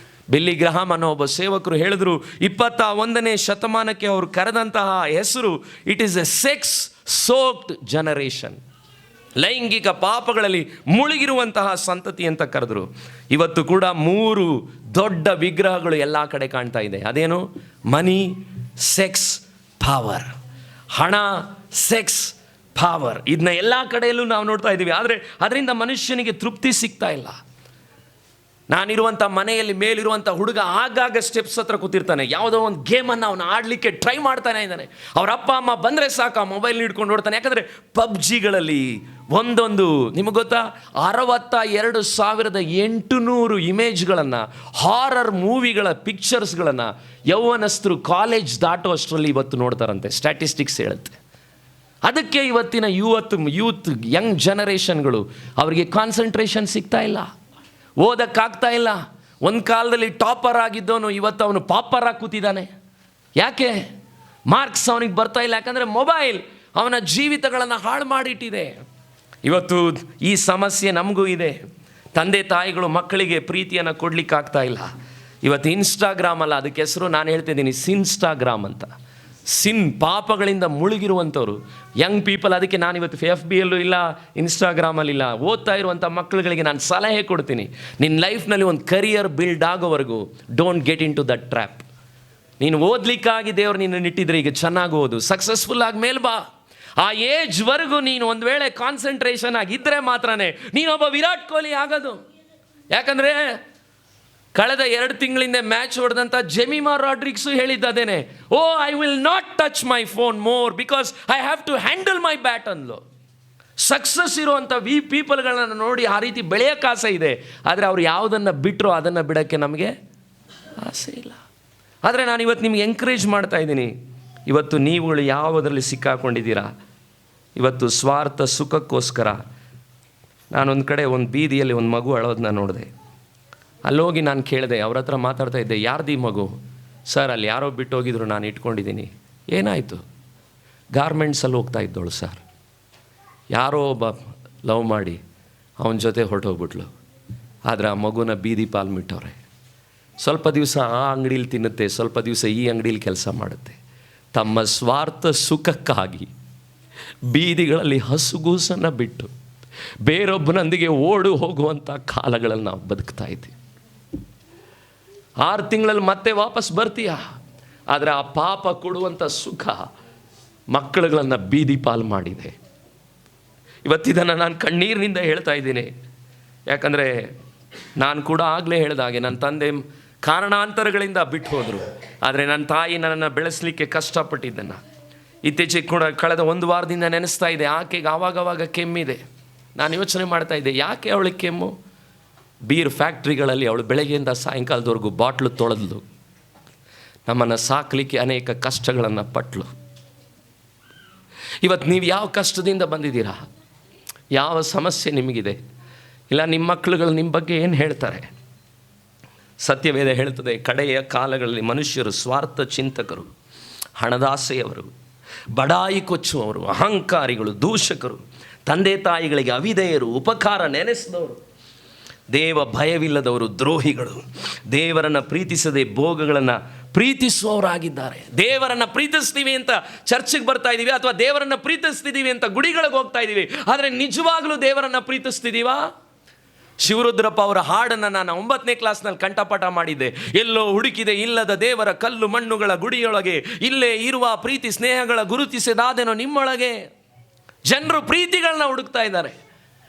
ಬಿಲ್ಲಿ ಗ್ರಹಾಮ್ ಅನ್ನೋ ಒಬ್ಬ ಸೇವಕರು ಹೇಳಿದ್ರು, 21ನೇ ಶತಮಾನಕ್ಕೆ ಅವರು ಕರೆದಂತಹ ಹೆಸರು, it is A sex soaked generation. ಲೈಂಗಿಕ ಪಾಪಗಳಲ್ಲಿ ಮುಳುಗಿರುವಂತಹ ಸಂತತಿ ಅಂತ ಕರೆದ್ರು. ಇವತ್ತು ಕೂಡ 3 ದೊಡ್ಡ ವಿಗ್ರಹಗಳು ಎಲ್ಲ ಕಡೆ ಕಾಣ್ತಾ ಇದೆ. ಅದೇನು? ಮನಿ, ಸೆಕ್ಸ್, ಪವರ್. ಹಣ, ಸೆಕ್ಸ್, ಪವರ್. ಇದನ್ನ ಎಲ್ಲ ಕಡೆಯಲ್ಲೂ ನಾವು ನೋಡ್ತಾ ಇದ್ದೀವಿ. ಆದರೆ ಅದರಿಂದ ಮನುಷ್ಯನಿಗೆ ತೃಪ್ತಿ ಸಿಗ್ತಾ ಇಲ್ಲ. ನಾನಿರುವಂಥ ಮನೆಯಲ್ಲಿ ಮೇಲಿರುವಂಥ ಹುಡುಗ ಆಗಾಗ ಸ್ಟೆಪ್ಸ್ ಹತ್ರ ಕೂತಿರ್ತಾನೆ, ಯಾವುದೋ ಒಂದು ಗೇಮನ್ನು ಅವನು ಆಡಲಿಕ್ಕೆ ಟ್ರೈ ಮಾಡ್ತಾನೆ ಇದ್ದಾನೆ. ಅವ್ರ ಅಪ್ಪ ಅಮ್ಮ ಬಂದರೆ ಸಾಕು, ಮೊಬೈಲ್ ಹಿಡ್ಕೊಂಡು ನೋಡ್ತಾನೆ. ಯಾಕಂದರೆ ಪಬ್ಜಿಗಳಲ್ಲಿ ಒಂದೊಂದು, ನಿಮಗೆ ಗೊತ್ತಾ, 62,800 ಇಮೇಜ್ಗಳನ್ನು, ಹಾರರ್ ಮೂವಿಗಳ ಪಿಕ್ಚರ್ಸ್ಗಳನ್ನು ಯೌವನಸ್ಥರು ಕಾಲೇಜ್ ದಾಟೋ ಅಷ್ಟರಲ್ಲಿ ಇವತ್ತು ನೋಡ್ತಾರಂತೆ, ಸ್ಟ್ಯಾಟಿಸ್ಟಿಕ್ಸ್ ಹೇಳುತ್ತೆ. ಅದಕ್ಕೆ ಇವತ್ತಿನ ಯೂತ್ ಯಂಗ್ ಜನರೇಷನ್ಗಳು ಅವರಿಗೆ ಕಾನ್ಸಂಟ್ರೇಷನ್ ಸಿಗ್ತಾ ಇಲ್ಲ, ಓದಕ್ಕಾಗ್ತಾ ಇಲ್ಲ. ಒಂದು ಕಾಲದಲ್ಲಿ ಟಾಪರ್ ಆಗಿದ್ದವನು ಇವತ್ತು ಅವನು ಪಾಪರ್ ಆಗಿ ಕೂತಿದ್ದಾನೆ. ಯಾಕೆ? ಮಾರ್ಕ್ಸ್ ಅವನಿಗೆ ಬರ್ತಾ ಇಲ್ಲ. ಯಾಕಂದರೆ ಮೊಬೈಲ್ ಅವನ ಜೀವಿತಗಳನ್ನು ಹಾಳು ಮಾಡಿಟ್ಟಿದೆ. ಇವತ್ತು ಈ ಸಮಸ್ಯೆ ನಮಗೂ ಇದೆ. ತಂದೆ ತಾಯಿಗಳು ಮಕ್ಕಳಿಗೆ ಪ್ರೀತಿಯನ್ನು ಕೊಡಲಿಕ್ಕಾಗ್ತಾ ಇಲ್ಲ. ಇವತ್ತು ಇನ್ಸ್ಟಾಗ್ರಾಮ್ ಅಲ್ಲ, ಅದಕ್ಕೆ ಹೆಸರು ನಾನು ಹೇಳ್ತಿದ್ದೀನಿ ಸಿನ್ಸ್ಟಾಗ್ರಾಮ್ ಅಂತ. ಪಾಪಗಳಿಂದ ಮುಳುಗಿರುವಂಥವ್ರು ಯಂಗ್ ಪೀಪಲ್. ಅದಕ್ಕೆ ನಾನು ಇವತ್ತು FB-ಯಲ್ಲೂ ಇಲ್ಲ, ಇನ್ಸ್ಟಾಗ್ರಾಮಲ್ಲಿಲ್ಲ. ಓದ್ತಾ ಇರುವಂಥ ಮಕ್ಕಳುಗಳಿಗೆ ನಾನು ಸಲಹೆ ಕೊಡ್ತೀನಿ, ನಿನ್ನ ಲೈಫ್ನಲ್ಲಿ ಒಂದು ಕರಿಯರ್ ಬಿಲ್ಡ್ ಆಗೋವರೆಗೂ don't get into that trap. ನೀನು ಓದಲಿಕ್ಕಾಗಿ ದೇವರು ನಿನ್ನ ಇಟ್ಟಿದ್ರೆ ಈಗ ಚೆನ್ನಾಗಿ ಓದು, ಸಕ್ಸಸ್ಫುಲ್ ಆಗಿ ಮೇಲೆ ಬಾ. ಆ ಏಜ್ವರೆಗೂ ನೀನು ಒಂದು ವೇಳೆ ಕಾನ್ಸಂಟ್ರೇಷನ್ ಆಗಿದ್ದರೆ ಮಾತ್ರನೇ ನೀನೊಬ್ಬ ವಿರಾಟ್ ಕೊಹ್ಲಿ ಆಗೋದು. ಯಾಕಂದರೆ ಕಳೆದ 2 ತಿಂಗಳಿಂದ ಮ್ಯಾಚ್ ಹೊಡೆದಂಥ ಜೆಮಿಮಾ ರಾಡ್ರಿಕ್ಸು ಹೇಳಿದ್ದೇನೆ, oh I will not touch my phone more because I have to handle my bat ಅಂದ್ಲು. ಸಕ್ಸಸ್ ಇರುವಂಥ ಪೀಪಲ್ಗಳನ್ನ ನೋಡಿ ಆ ರೀತಿ ಬೆಳೆಯೋಕ್ಕೆ ಆಸೆ ಇದೆ, ಆದರೆ ಅವ್ರು ಯಾವುದನ್ನು ಬಿಟ್ಟರು ಅದನ್ನು ಬಿಡೋಕ್ಕೆ ನಮಗೆ ಆಸೆ ಇಲ್ಲ. ಆದರೆ ನಾನು ಇವತ್ತು ನಿಮ್ಗೆ ಎಂಕರೇಜ್ ಮಾಡ್ತಾ ಇದ್ದೀನಿ, ಇವತ್ತು ನೀವುಗಳು ಯಾವುದರಲ್ಲಿ ಸಿಕ್ಕಾಕೊಂಡಿದ್ದೀರಾ, ಇವತ್ತು ಸ್ವಾರ್ಥ ಸುಖಕ್ಕೋಸ್ಕರ. ನಾನೊಂದು ಕಡೆ ಒಂದು ಬೀದಿಯಲ್ಲಿ ಒಂದು ಮಗು ಅಳೋದನ್ನ ನೋಡಿದೆ. ಅಲ್ಲೋಗಿ ನಾನು ಕೇಳಿದೆ, ಅವ್ರ ಹತ್ರ ಮಾತಾಡ್ತಾ ಇದ್ದೆ, ಯಾರ್ದು ಈ ಮಗು? ಸರ್ ಅಲ್ಲಿ ಯಾರೋ ಬಿಟ್ಟು ಹೋಗಿದ್ರು, ನಾನು ಇಟ್ಕೊಂಡಿದ್ದೀನಿ. ಏನಾಯಿತು? ಗಾರ್ಮೆಂಟ್ಸಲ್ಲಿ ಹೋಗ್ತಾ ಇದ್ದೋಳು ಸರ್, ಯಾರೋ ಒಬ್ಬ ಲವ್ ಮಾಡಿ ಅವನ ಜೊತೆ ಹೊರಟೋಗ್ಬಿಟ್ಲು. ಆದರೆ ಆ ಮಗುನ ಬೀದಿ ಪಾಲ್ಮಿಟ್ಟವ್ರೆ. ಸ್ವಲ್ಪ ದಿವಸ ಆ ಅಂಗಡೀಲಿ ತಿನ್ನುತ್ತೆ, ಸ್ವಲ್ಪ ದಿವಸ ಈ ಅಂಗಡೀಲಿ ಕೆಲಸ ಮಾಡುತ್ತೆ. ತಮ್ಮ ಸ್ವಾರ್ಥ ಸುಖಕ್ಕಾಗಿ ಬೀದಿಗಳಲ್ಲಿ ಹಸುಗೂಸನ್ನು ಬಿಟ್ಟು ಬೇರೊಬ್ಬನೊಂದಿಗೆ ಓಡು ಹೋಗುವಂಥ ಕಾಲಗಳಲ್ಲಿ ನಾವು ಬದುಕ್ತಾ ಇದ್ದೀವಿ. 6 ತಿಂಗಳಲ್ಲಿ ಮತ್ತೆ ವಾಪಸ್ ಬರ್ತೀಯಾ? ಆದರೆ ಆ ಪಾಪ ಕೊಡುವಂಥ ಸುಖ ಮಕ್ಕಳುಗಳನ್ನು ಬೀದಿ ಪಾಲು ಮಾಡಿದೆ. ಇವತ್ತಿದನ್ನು ನಾನು ಕಣ್ಣೀರಿನಿಂದ ಹೇಳ್ತಾ ಇದ್ದೀನಿ. ಯಾಕಂದರೆ ನಾನು ಕೂಡ ಆಗಲೇ ಹೇಳಿದಾಗೆ ನನ್ನ ತಂದೆ ಕಾರಣಾಂತರಗಳಿಂದ ಬಿಟ್ಟು ಹೋದರು, ಆದರೆ ನನ್ನ ತಾಯಿ ನನ್ನನ್ನು ಬೆಳೆಸಲಿಕ್ಕೆ ಕಷ್ಟಪಟ್ಟಿದ್ದನ್ನು ಇತ್ತೀಚೆಗೆ ಕೂಡ ಕಳೆದ 1 ವಾರದಿಂದ ನೆನೆಸ್ತಾ ಇದೆ. ಆಕೆಗೆ ಆವಾಗವಾಗ ಕೆಮ್ಮಿದೆ. ನಾನು ಯೋಚನೆ ಮಾಡ್ತಾ ಇದ್ದೆ, ಯಾಕೆ ಅವಳಿಗೆ ಕೆಮ್ಮು? ಬೀರ್ ಫ್ಯಾಕ್ಟ್ರಿಗಳಲ್ಲಿ ಅವಳು ಬೆಳಗ್ಗೆಯಿಂದ ಸಾಯಂಕಾಲದವರೆಗೂ ಬಾಟ್ಲು ತೊಳೆದ್ಲು, ನಮ್ಮನ್ನು ಸಾಕಲಿಕ್ಕೆ ಅನೇಕ ಕಷ್ಟಗಳನ್ನು ಪಟ್ಲು. ಇವತ್ತು ನೀವು ಯಾವ ಕಷ್ಟದಿಂದ ಬಂದಿದ್ದೀರಾ? ಯಾವ ಸಮಸ್ಯೆ ನಿಮಗಿದೆ? ಇಲ್ಲ ನಿಮ್ಮ ಮಕ್ಕಳುಗಳು ನಿಮ್ಮ ಬಗ್ಗೆ ಏನು ಹೇಳ್ತಾರೆ? ಸತ್ಯವೇದ ಹೇಳ್ತದೆ, ಕಡೆಯ ಕಾಲಗಳಲ್ಲಿ ಮನುಷ್ಯರು ಸ್ವಾರ್ಥ ಚಿಂತಕರು, ಹಣದಾಸೆಯವರು, ಬಡಾಯಿ ಕೊಚ್ಚುವವರು, ಅಹಂಕಾರಿಗಳು, ದೂಷಕರು, ತಂದೆ ತಾಯಿಗಳಿಗೆ ಅವಿಧೇಯರು, ಉಪಕಾರ ನೆನೆಸಿದವರು, ದೇವ ಭಯವಿಲ್ಲದವರು, ದ್ರೋಹಿಗಳು, ದೇವರನ್ನು ಪ್ರೀತಿಸದೆ ಭೋಗಗಳನ್ನು ಪ್ರೀತಿಸುವವರಾಗಿದ್ದಾರೆ. ದೇವರನ್ನು ಪ್ರೀತಿಸ್ತೀವಿ ಅಂತ ಚರ್ಚಿಗೆ ಬರ್ತಾ ಇದ್ದೀವಿ, ಅಥವಾ ದೇವರನ್ನು ಪ್ರೀತಿಸ್ತಿದ್ದೀವಿ ಅಂತ ಗುಡಿಗಳಿಗೆ ಹೋಗ್ತಾ ಇದ್ದೀವಿ, ಆದರೆ ನಿಜವಾಗ್ಲೂ ದೇವರನ್ನು ಪ್ರೀತಿಸ್ತಿದ್ದೀವಾ? ಶಿವರುದ್ರಪ್ಪ ಅವರ ಹಾಡನ್ನು ನಾನು 9ನೇ ಕ್ಲಾಸ್ನಲ್ಲಿ ಕಂಠಪಾಠ ಮಾಡಿದ್ದೆ. ಎಲ್ಲೋ ಹುಡುಕಿದೆ ಇಲ್ಲದ ದೇವರ ಕಲ್ಲು ಮಣ್ಣುಗಳ ಗುಡಿಯೊಳಗೆ, ಇಲ್ಲೇ ಇರುವ ಪ್ರೀತಿ ಸ್ನೇಹಗಳ ಗುರುತಿಸಿದಾದೇನೋ ನಿಮ್ಮೊಳಗೆ. ಜನರು ಪ್ರೀತಿಗಳನ್ನ ಹುಡುಕ್ತಾ ಇದ್ದಾರೆ.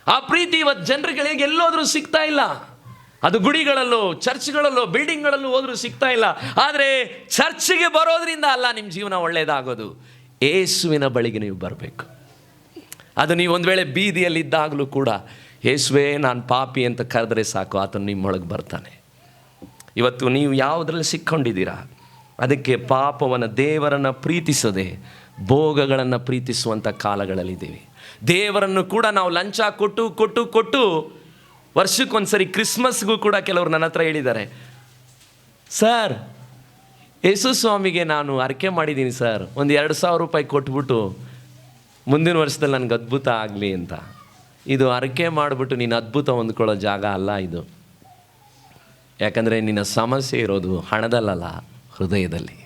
ಆ ಪ್ರೀತಿ ಇವತ್ತು ಜನರುಗಳಿಗೆ ಎಲ್ಲೋದ್ರೂ ಸಿಗ್ತಾ ಇಲ್ಲ. ಅದು ಗುಡಿಗಳಲ್ಲೋ, ಚರ್ಚ್ಗಳಲ್ಲೋ, ಬಿಲ್ಡಿಂಗ್ಗಳಲ್ಲೂ ಹೋದ್ರೂ ಸಿಗ್ತಾ ಇಲ್ಲ. ಆದರೆ ಚರ್ಚ್ಗೆ ಬರೋದ್ರಿಂದ ಅಲ್ಲ ನಿಮ್ಮ ಜೀವನ ಒಳ್ಳೆಯದಾಗೋದು, ಯೇಸುವಿನ ಬಳಿಗೆ ನೀವು ಬರಬೇಕು. ಅದು ನೀವು ಒಂದು ವೇಳೆ ಬೀದಿಯಲ್ಲಿದ್ದಾಗಲೂ ಕೂಡ ಯೇಸುವೇ ನಾನು ಪಾಪಿ ಅಂತ ಕರೆದ್ರೆ ಸಾಕು, ಆತನು ನಿಮ್ಮೊಳಗೆ ಬರ್ತಾನೆ. ಇವತ್ತು ನೀವು ಯಾವುದರಲ್ಲಿ ಸಿಕ್ಕೊಂಡಿದ್ದೀರಾ? ಅದಕ್ಕೆ ಪಾಪವನ್ನು, ದೇವರನ್ನು ಪ್ರೀತಿಸದೆ ಭೋಗಗಳನ್ನು ಪ್ರೀತಿಸುವಂಥ ಕಾಲಗಳಲ್ಲಿದ್ದೀವಿ. ದೇವರನ್ನು ಕೂಡ ನಾವು ಲಂಚ ಕೊಟ್ಟು ಕೊಟ್ಟು ಕೊಟ್ಟು ವರ್ಷಕ್ಕೊಂದ್ಸರಿ ಕ್ರಿಸ್ಮಸ್ಗೂ ಕೂಡ ಕೆಲವರು ನನ್ನ ಹತ್ರ ಹೇಳಿದ್ದಾರೆ, ಸರ್ ಯೇಸು ಸ್ವಾಮಿಗೆ ನಾನು ಅರ್ಕೆ ಮಾಡಿದ್ದೀನಿ ಸರ್, ಒಂದು 2,000 ರೂಪಾಯಿ ಕೊಟ್ಬಿಟ್ಟು ಮುಂದಿನ ವರ್ಷದಲ್ಲಿ ನನಗೆ ಅದ್ಭುತ ಆಗಲಿ ಅಂತ. ಇದು ಅರ್ಕೆ ಮಾಡಿಬಿಟ್ಟು ನೀನು ಅದ್ಭುತ ಹೊಂದ್ಕೊಳ್ಳೋ ಜಾಗ ಅಲ್ಲ ಇದು. ಯಾಕಂದರೆ ನಿನ್ನ ಸಮಸ್ಯೆ ಇರೋದು ಹಣದಲ್ಲಲ್ಲ, ಹೃದಯದಲ್ಲಿ.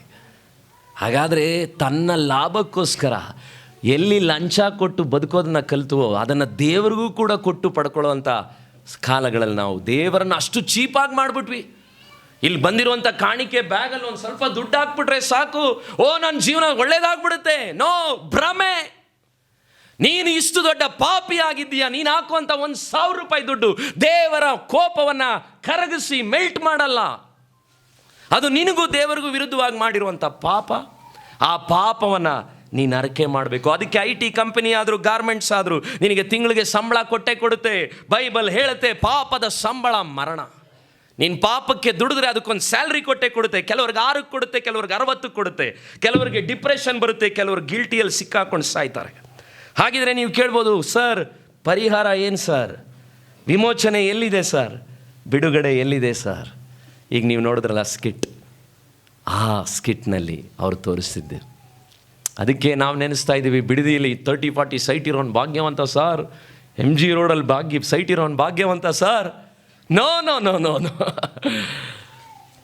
ಹಾಗಾದರೆ ತನ್ನ ಲಾಭಕ್ಕೋಸ್ಕರ ಎಲ್ಲಿ ಲಂಚ ಕೊಟ್ಟು ಬದುಕೋದನ್ನು ಕಲಿತುವೋ ಅದನ್ನು ದೇವರಿಗೂ ಕೂಡ ಕೊಟ್ಟು ಪಡ್ಕೊಳ್ಳೋವಂಥ ಕಾಲಗಳಲ್ಲಿ ನಾವು ದೇವರನ್ನು ಅಷ್ಟು ಚೀಪಾಗಿ ಮಾಡಿಬಿಟ್ವಿ. ಇಲ್ಲಿ ಬಂದಿರುವಂಥ ಕಾಣಿಕೆ ಬ್ಯಾಗಲ್ಲಿ ಒಂದು ಸ್ವಲ್ಪ ದುಡ್ಡು ಹಾಕ್ಬಿಟ್ರೆ ಸಾಕು, ಓ ನನ್ನ ಜೀವನ ಒಳ್ಳೇದಾಗ್ಬಿಡುತ್ತೆ. ನೋ, ಭ್ರಮೆ. ನೀನು ಇಷ್ಟು ದೊಡ್ಡ ಪಾಪಿ ಆಗಿದ್ದೀಯಾ, ನೀನು ಹಾಕುವಂಥ 1,000 ರೂಪಾಯಿ ದುಡ್ಡು ದೇವರ ಕೋಪವನ್ನು ಕರಗಿಸಿ ಮೆಲ್ಟ್ ಮಾಡಲ್ಲ. ಅದು ನಿನಗೂ ದೇವರಿಗೂ ವಿರುದ್ಧವಾಗಿ ಮಾಡಿರುವಂಥ ಪಾಪ. ಆ ಪಾಪವನ್ನು ನೀನು ಅರಕೆ ಮಾಡಬೇಕು. ಅದಕ್ಕೆ IT ಕಂಪನಿ ಆದರೂ, ಗಾರ್ಮೆಂಟ್ಸ್ ಆದರೂ ನಿನಗೆ ತಿಂಗಳಿಗೆ ಸಂಬಳ ಕೊಟ್ಟೇ ಕೊಡುತ್ತೆ. ಬೈಬಲ್ ಹೇಳುತ್ತೆ, ಪಾಪದ ಸಂಬಳ ಮರಣ. ನೀನು ಪಾಪಕ್ಕೆ ದುಡಿದ್ರೆ ಅದಕ್ಕೊಂದು ಸ್ಯಾಲ್ರಿ ಕೊಟ್ಟೇ ಕೊಡುತ್ತೆ. ಕೆಲವ್ರಿಗೆ 6 ಕೊಡುತ್ತೆ, ಕೆಲವ್ರಿಗೆ 60 ಕೊಡುತ್ತೆ, ಕೆಲವರಿಗೆ ಡಿಪ್ರೆಷನ್ ಬರುತ್ತೆ, ಕೆಲವರು ಗಿಲ್ಟಿಯಲ್ಲಿ ಸಿಕ್ಕಾಕೊಂಡು ಸಾಯ್ತಾರೆ. ಹಾಗಿದ್ರೆ ನೀವು ಕೇಳ್ಬೋದು, ಸರ್ ಪರಿಹಾರ ಏನು ಸರ್? ವಿಮೋಚನೆ ಎಲ್ಲಿದೆ ಸರ್? ಬಿಡುಗಡೆ ಎಲ್ಲಿದೆ ಸರ್? ಈಗ ನೀವು ನೋಡಿದ್ರಲ್ಲ ಸ್ಕಿಟ್, ಆ ಸ್ಕಿಟ್ನಲ್ಲಿ ಅವರು ತೋರಿಸ್ತಿದ್ದೆ. ಅದಕ್ಕೆ ನಾವು ನೆನೆಸ್ತಾ ಇದ್ದೀವಿ, ಬಿಡದಿಯಲ್ಲಿ 30-40 ಸೈಟ್ ಇರೋನು ಭಾಗ್ಯವಂತ ಸರ್, MG ರೋಡಲ್ಲಿ ಸೈಟ್ ಇರೋನು ಭಾಗ್ಯವಂತ sir. No no no no no.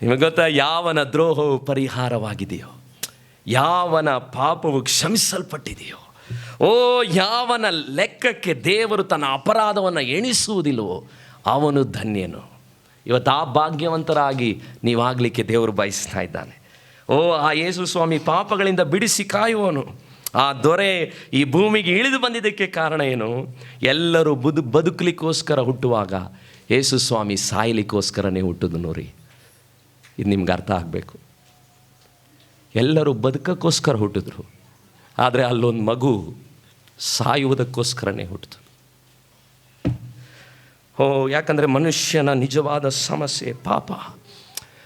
ನಿಮಗೆ ಗೊತ್ತಾ, ಯಾವನ ದ್ರೋಹವು ಪರಿಹಾರವಾಗಿದೆಯೋ, ಯಾವನ ಪಾಪವು ಕ್ಷಮಿಸಲ್ಪಟ್ಟಿದೆಯೋ, ಓ ಯಾವನ ಲೆಕ್ಕಕ್ಕೆ ದೇವರು ತನ್ನ ಅಪರಾಧವನ್ನು ಎಣಿಸುವುದಿಲ್ಲವೋ ಅವನು ಧನ್ಯನು. ಇವತ್ತು ಆ ಭಾಗ್ಯವಂತರಾಗಿ ನೀವಾಗಲಿಕ್ಕೆ ದೇವರು ಬಯಸ್ತಾ ಇದ್ದಾನೆ. ಓ ಆ ಯೇಸು ಸ್ವಾಮಿ ಪಾಪಗಳಿಂದ ಬಿಡಿಸಿ ಕಾಯುವನು. ಆ ದೊರೆ ಈ ಭೂಮಿಗೆ ಇಳಿದು ಬಂದಿದ್ದಕ್ಕೆ ಕಾರಣ ಏನು? ಎಲ್ಲರೂ ಬದುಕಲಿಕ್ಕೋಸ್ಕರ ಹುಟ್ಟುವಾಗ ಯೇಸು ಸ್ವಾಮಿ ಸಾಯಲಿಕ್ಕೋಸ್ಕರನೇ ಹುಟ್ಟುದು ನೋಡಿ. ಇದು ನಿಮ್ಗೆ ಅರ್ಥ ಆಗಬೇಕು. ಎಲ್ಲರೂ ಬದುಕಕ್ಕೋಸ್ಕರ ಹುಟ್ಟಿದ್ರು, ಆದರೆ ಅಲ್ಲೊಂದು ಮಗು ಸಾಯುವುದಕ್ಕೋಸ್ಕರನೇ ಹುಟ್ಟಿತು. ಯಾಕಂದರೆ ಮನುಷ್ಯನ ನಿಜವಾದ ಸಮಸ್ಯೆ ಪಾಪ.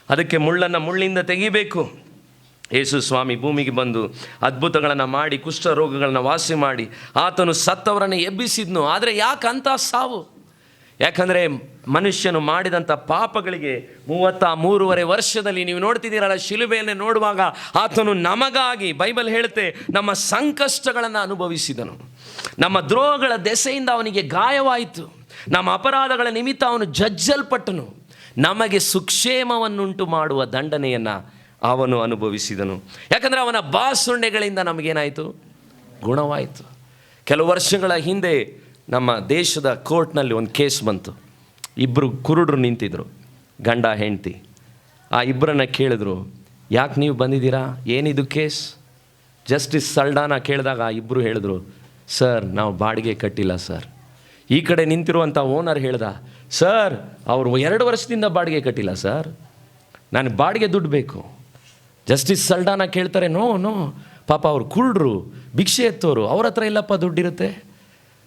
ಅದಕ್ಕೆ ಮುಳ್ಳನ್ನು ಮುಳ್ಳಿಂದ ತೆಗಿಬೇಕು. ಯೇಸು ಸ್ವಾಮಿ ಭೂಮಿಗೆ ಬಂದು ಅದ್ಭುತಗಳನ್ನು ಮಾಡಿ ಕುಷ್ಠರೋಗಗಳನ್ನು ವಾಸಿ ಮಾಡಿ ಆತನು ಸತ್ತವರನ್ನು ಎಬ್ಬಿಸಿದ್ನು. ಆದರೆ ಯಾಕಂತ ಸಾವು? ಯಾಕಂದರೆ ಮನುಷ್ಯನು ಮಾಡಿದಂಥ ಪಾಪಗಳಿಗೆ 33.5 ವರ್ಷದಲ್ಲಿ ನೀವು ನೋಡ್ತಿದ್ದೀರಲ್ಲ, ಶಿಲುಬೆಯನ್ನು ನೋಡುವಾಗ ಆತನು ನಮಗಾಗಿ, ಬೈಬಲ್ ಹೇಳುತ್ತೆ, ನಮ್ಮ ಸಂಕಷ್ಟಗಳನ್ನು ಅನುಭವಿಸಿದನು. ನಮ್ಮ ದ್ರೋಹಗಳ ದೆಸೆಯಿಂದ ಅವನಿಗೆ ಗಾಯವಾಯಿತು. ನಮ್ಮ ಅಪರಾಧಗಳ ನಿಮಿತ್ತ ಅವನು ಜಜ್ಜಲ್ಪಟ್ಟನು. ನಮಗೆ ಸುಕ್ಷೇಮವನ್ನುಂಟು ಮಾಡುವ ದಂಡನೆಯನ್ನು ಅವನು ಅನುಭವಿಸಿದನು. ಯಾಕಂದರೆ ಅವನ ಬಾಸುಂಡೆಗಳಿಂದ ನಮಗೇನಾಯಿತು? ಗುಣವಾಯಿತು. ಕೆಲವು ವರ್ಷಗಳ ಹಿಂದೆ ನಮ್ಮ ದೇಶದ ಕೋರ್ಟ್ನಲ್ಲಿ ಒಂದು ಕೇಸ್ ಬಂತು. ಇಬ್ಬರು ಕುರುಡರು ನಿಂತಿದ್ರು, ಗಂಡ ಹೆಂಡತಿ. ಆ ಇಬ್ಬರನ್ನು ಕೇಳಿದ್ರು, ಯಾಕೆ ನೀವು ಬಂದಿದ್ದೀರಾ, ಏನಿದು ಕೇಸ್? ಜಸ್ಟಿಸ್ ಸಲ್ಡಾನ ಕೇಳಿದಾಗ ಆ ಇಬ್ಬರು ಹೇಳಿದ್ರು, ಸರ್ ನಾವು ಬಾಡಿಗೆ ಕಟ್ಟಿಲ್ಲ ಸರ್. ಈ ಕಡೆ ನಿಂತಿರುವಂಥ ಓನರ್ ಹೇಳ್ದ, ಸರ್ ಅವರು 2 ವರ್ಷದಿಂದ ಬಾಡಿಗೆ ಕಟ್ಟಿಲ್ಲ ಸರ್, ನಾನು ಬಾಡಿಗೆ ದುಡ್ಡು ಬೇಕು. ಜಸ್ಟಿಸ್ ಸಲ್ಡಾನ ಕೇಳ್ತಾರೆ, ನೋ ಪಾಪ ಅವ್ರು ಕುರುಡ್ರು, ಭಿಕ್ಷೆ ಎತ್ತೋರು, ಅವ್ರ ಹತ್ರ ಎಲ್ಲಪ್ಪ ದುಡ್ಡಿರುತ್ತೆ.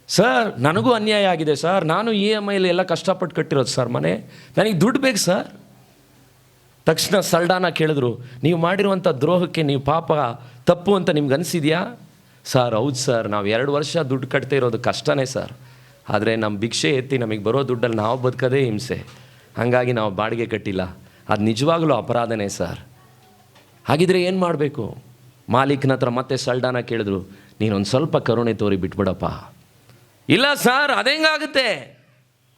ಸರ್ ನನಗೂ ಅನ್ಯಾಯ ಆಗಿದೆ ಸರ್, ನಾನು EMI ಎಲ್ಲ ಕಷ್ಟಪಟ್ಟು ಕಟ್ಟಿರೋದು ಸರ್ ಮನೆ, ನನಗೆ ದುಡ್ಡು ಬೇಕು ಸರ್. ತಕ್ಷಣ ಸಲ್ಡಾನ ಕೇಳಿದ್ರು, ನೀವು ಮಾಡಿರುವಂಥ ದ್ರೋಹಕ್ಕೆ ನೀವು ಪಾಪ ತಪ್ಪು ಅಂತ ನಿಮ್ಗೆ ಅನಿಸಿದ್ಯಾ? ಸರ್ ಹೌದು ಸರ್, ನಾವು 2 ವರ್ಷ ದುಡ್ಡು ಕಟ್ತಾ ಇರೋದು ಕಷ್ಟನೇ ಸರ್, ಆದರೆ ನಮ್ಮ ಭಿಕ್ಷೆ ಎತ್ತಿ ನಮಗೆ ಬರೋ ದುಡ್ಡಲ್ಲಿ ನಾವು ಬದುಕೋದೇ ಹಿಂಸೆ, ಹಾಗಾಗಿ ನಾವು ಬಾಡಿಗೆ ಕಟ್ಟಿಲ್ಲ. ಅದು ನಿಜವಾಗಲೂ ಅಪರಾಧನೇ ಸರ್. ಹಾಗಿದ್ರೆ ಏನು ಮಾಡಬೇಕು? ಮಾಲೀಕನ ಹತ್ರ ಮತ್ತೆ ಸಲ್ಡಾನ ಕೇಳಿದ್ರು, ನೀನೊಂದು ಸ್ವಲ್ಪ ಕರುಣೆ ತೋರಿ ಬಿಟ್ಬಿಡಪ್ಪ. ಇಲ್ಲ ಸರ್ ಅದೆಂಗಾಗುತ್ತೆ?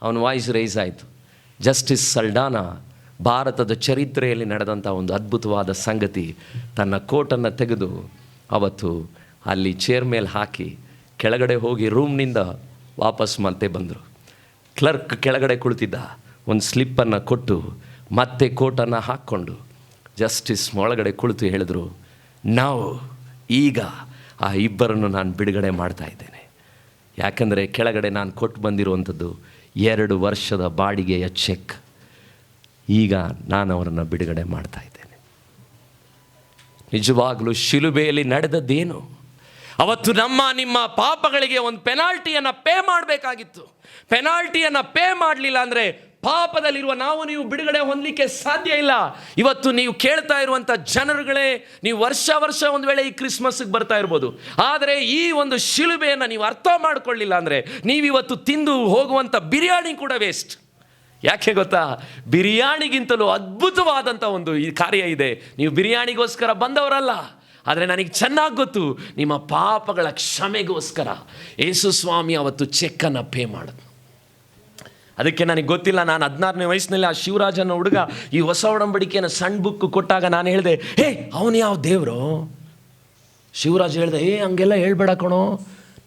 ಅವನ ವಾಯ್ಸ್ ರೈಸ್ ಆಯಿತು. ಜಸ್ಟಿಸ್ ಸಲ್ಡಾನ ಭಾರತದ ಚರಿತ್ರೆಯಲ್ಲಿ ನಡೆದಂಥ ಒಂದು ಅದ್ಭುತವಾದ ಸಂಗತಿ, ತನ್ನ ಕೋಟನ್ನು ತೆಗೆದು ಅವತ್ತು ಅಲ್ಲಿ ಚೇರ್ ಮೇಲೆ ಹಾಕಿ ಕೆಳಗಡೆ ಹೋಗಿ ರೂಮ್ನಿಂದ ವಾಪಸ್ ಮತ್ತೆ ಬಂದರು. ಕ್ಲರ್ಕ್ ಕೆಳಗಡೆ ಕುಳಿತಿದ್ದ, ಒಂದು ಸ್ಲಿಪ್ಪನ್ನು ಕೊಟ್ಟು ಮತ್ತೆ ಕೋಟನ್ನು ಹಾಕ್ಕೊಂಡು ಜಸ್ಟಿಸ್ ಒಳಗಡೆ ಕುಳಿತು ಹೇಳಿದ್ರು, ನಾವು ಈಗ ಆ ಇಬ್ಬರನ್ನು ನಾನು ಬಿಡುಗಡೆ ಮಾಡ್ತಾ ಇದ್ದೇನೆ. ಯಾಕಂದರೆ ಕೆಳಗಡೆ ನಾನು ಕೊಟ್ಟು ಬಂದಿರುವಂಥದ್ದು 2 ವರ್ಷದ ಬಾಡಿಗೆಯ ಚೆಕ್. ಈಗ ನಾನು ಅವರನ್ನು ಬಿಡುಗಡೆ ಮಾಡ್ತಾ ಇದ್ದೇನೆ. ನಿಜವಾಗಲೂ ಶಿಲುಬೆಯಲ್ಲಿ ನಡೆದದ್ದೇನು? ಅವತ್ತು ನಿಮ್ಮ ಪಾಪಗಳಿಗೆ ಒಂದು ಪೆನಾಲ್ಟಿಯನ್ನು ಪೇ ಮಾಡಬೇಕಾಗಿತ್ತು. ಪೆನಾಲ್ಟಿಯನ್ನು ಪೇ ಮಾಡಲಿಲ್ಲ ಅಂದರೆ ಪಾಪದಲ್ಲಿರುವ ನೀವು ಬಿಡುಗಡೆ ಹೊಂದಲಿಕ್ಕೆ ಸಾಧ್ಯ ಇಲ್ಲ. ಇವತ್ತು ನೀವು ಕೇಳ್ತಾ ಇರುವಂಥ ಜನರುಗಳೇ, ನೀವು ವರ್ಷ ಒಂದು ವೇಳೆ ಈ ಕ್ರಿಸ್ಮಸ್ಗೆ ಬರ್ತಾ ಇರ್ಬೋದು, ಆದರೆ ಈ ಒಂದು ಶಿಲುಬೆಯನ್ನು ನೀವು ಅರ್ಥ ಮಾಡ್ಕೊಳ್ಳಿಲ್ಲ ಅಂದರೆ ನೀವಿವತ್ತು ತಿಂದು ಹೋಗುವಂಥ ಬಿರಿಯಾನಿ ಕೂಡ ವೇಸ್ಟ್. ಯಾಕೆ ಗೊತ್ತಾ? ಬಿರಿಯಾನಿಗಿಂತಲೂ ಅದ್ಭುತವಾದಂಥ ಒಂದು ಈ ಕಾರ್ಯ ಇದೆ. ನೀವು ಬಿರಿಯಾನಿಗೋಸ್ಕರ ಬಂದವರಲ್ಲ, ಆದರೆ ನನಗೆ ಚೆನ್ನಾಗಿ ಗೊತ್ತು, ನಿಮ್ಮ ಪಾಪಗಳ ಕ್ಷಮೆಗೋಸ್ಕರ ಯೇಸು ಸ್ವಾಮಿ ಅವತ್ತು ಚೆಕ್ಕನ್ನು ಪೇ ಮಾಡಿದ್ರು. ಅದಕ್ಕೆ ನನಗೆ ಗೊತ್ತಿಲ್ಲ, ನಾನು 16ನೇ ವಯಸ್ಸಿನಲ್ಲಿ ಆ ಶಿವರಾಜನ ಹುಡುಗ ಈ ಹೊಸ ಒಡಂಬಡಿಕೆಯನ್ನು ಸಣ್ಣ ಬುಕ್ ಕೊಟ್ಟಾಗ ನಾನು ಹೇಳಿದೆ, ಅವನು ಯಾವ ದೇವರು? ಶಿವರಾಜ್ ಹೇಳಿದೆ, ಹಂಗೆಲ್ಲ ಹೇಳ್ಬೇಡ ಕಣೋ.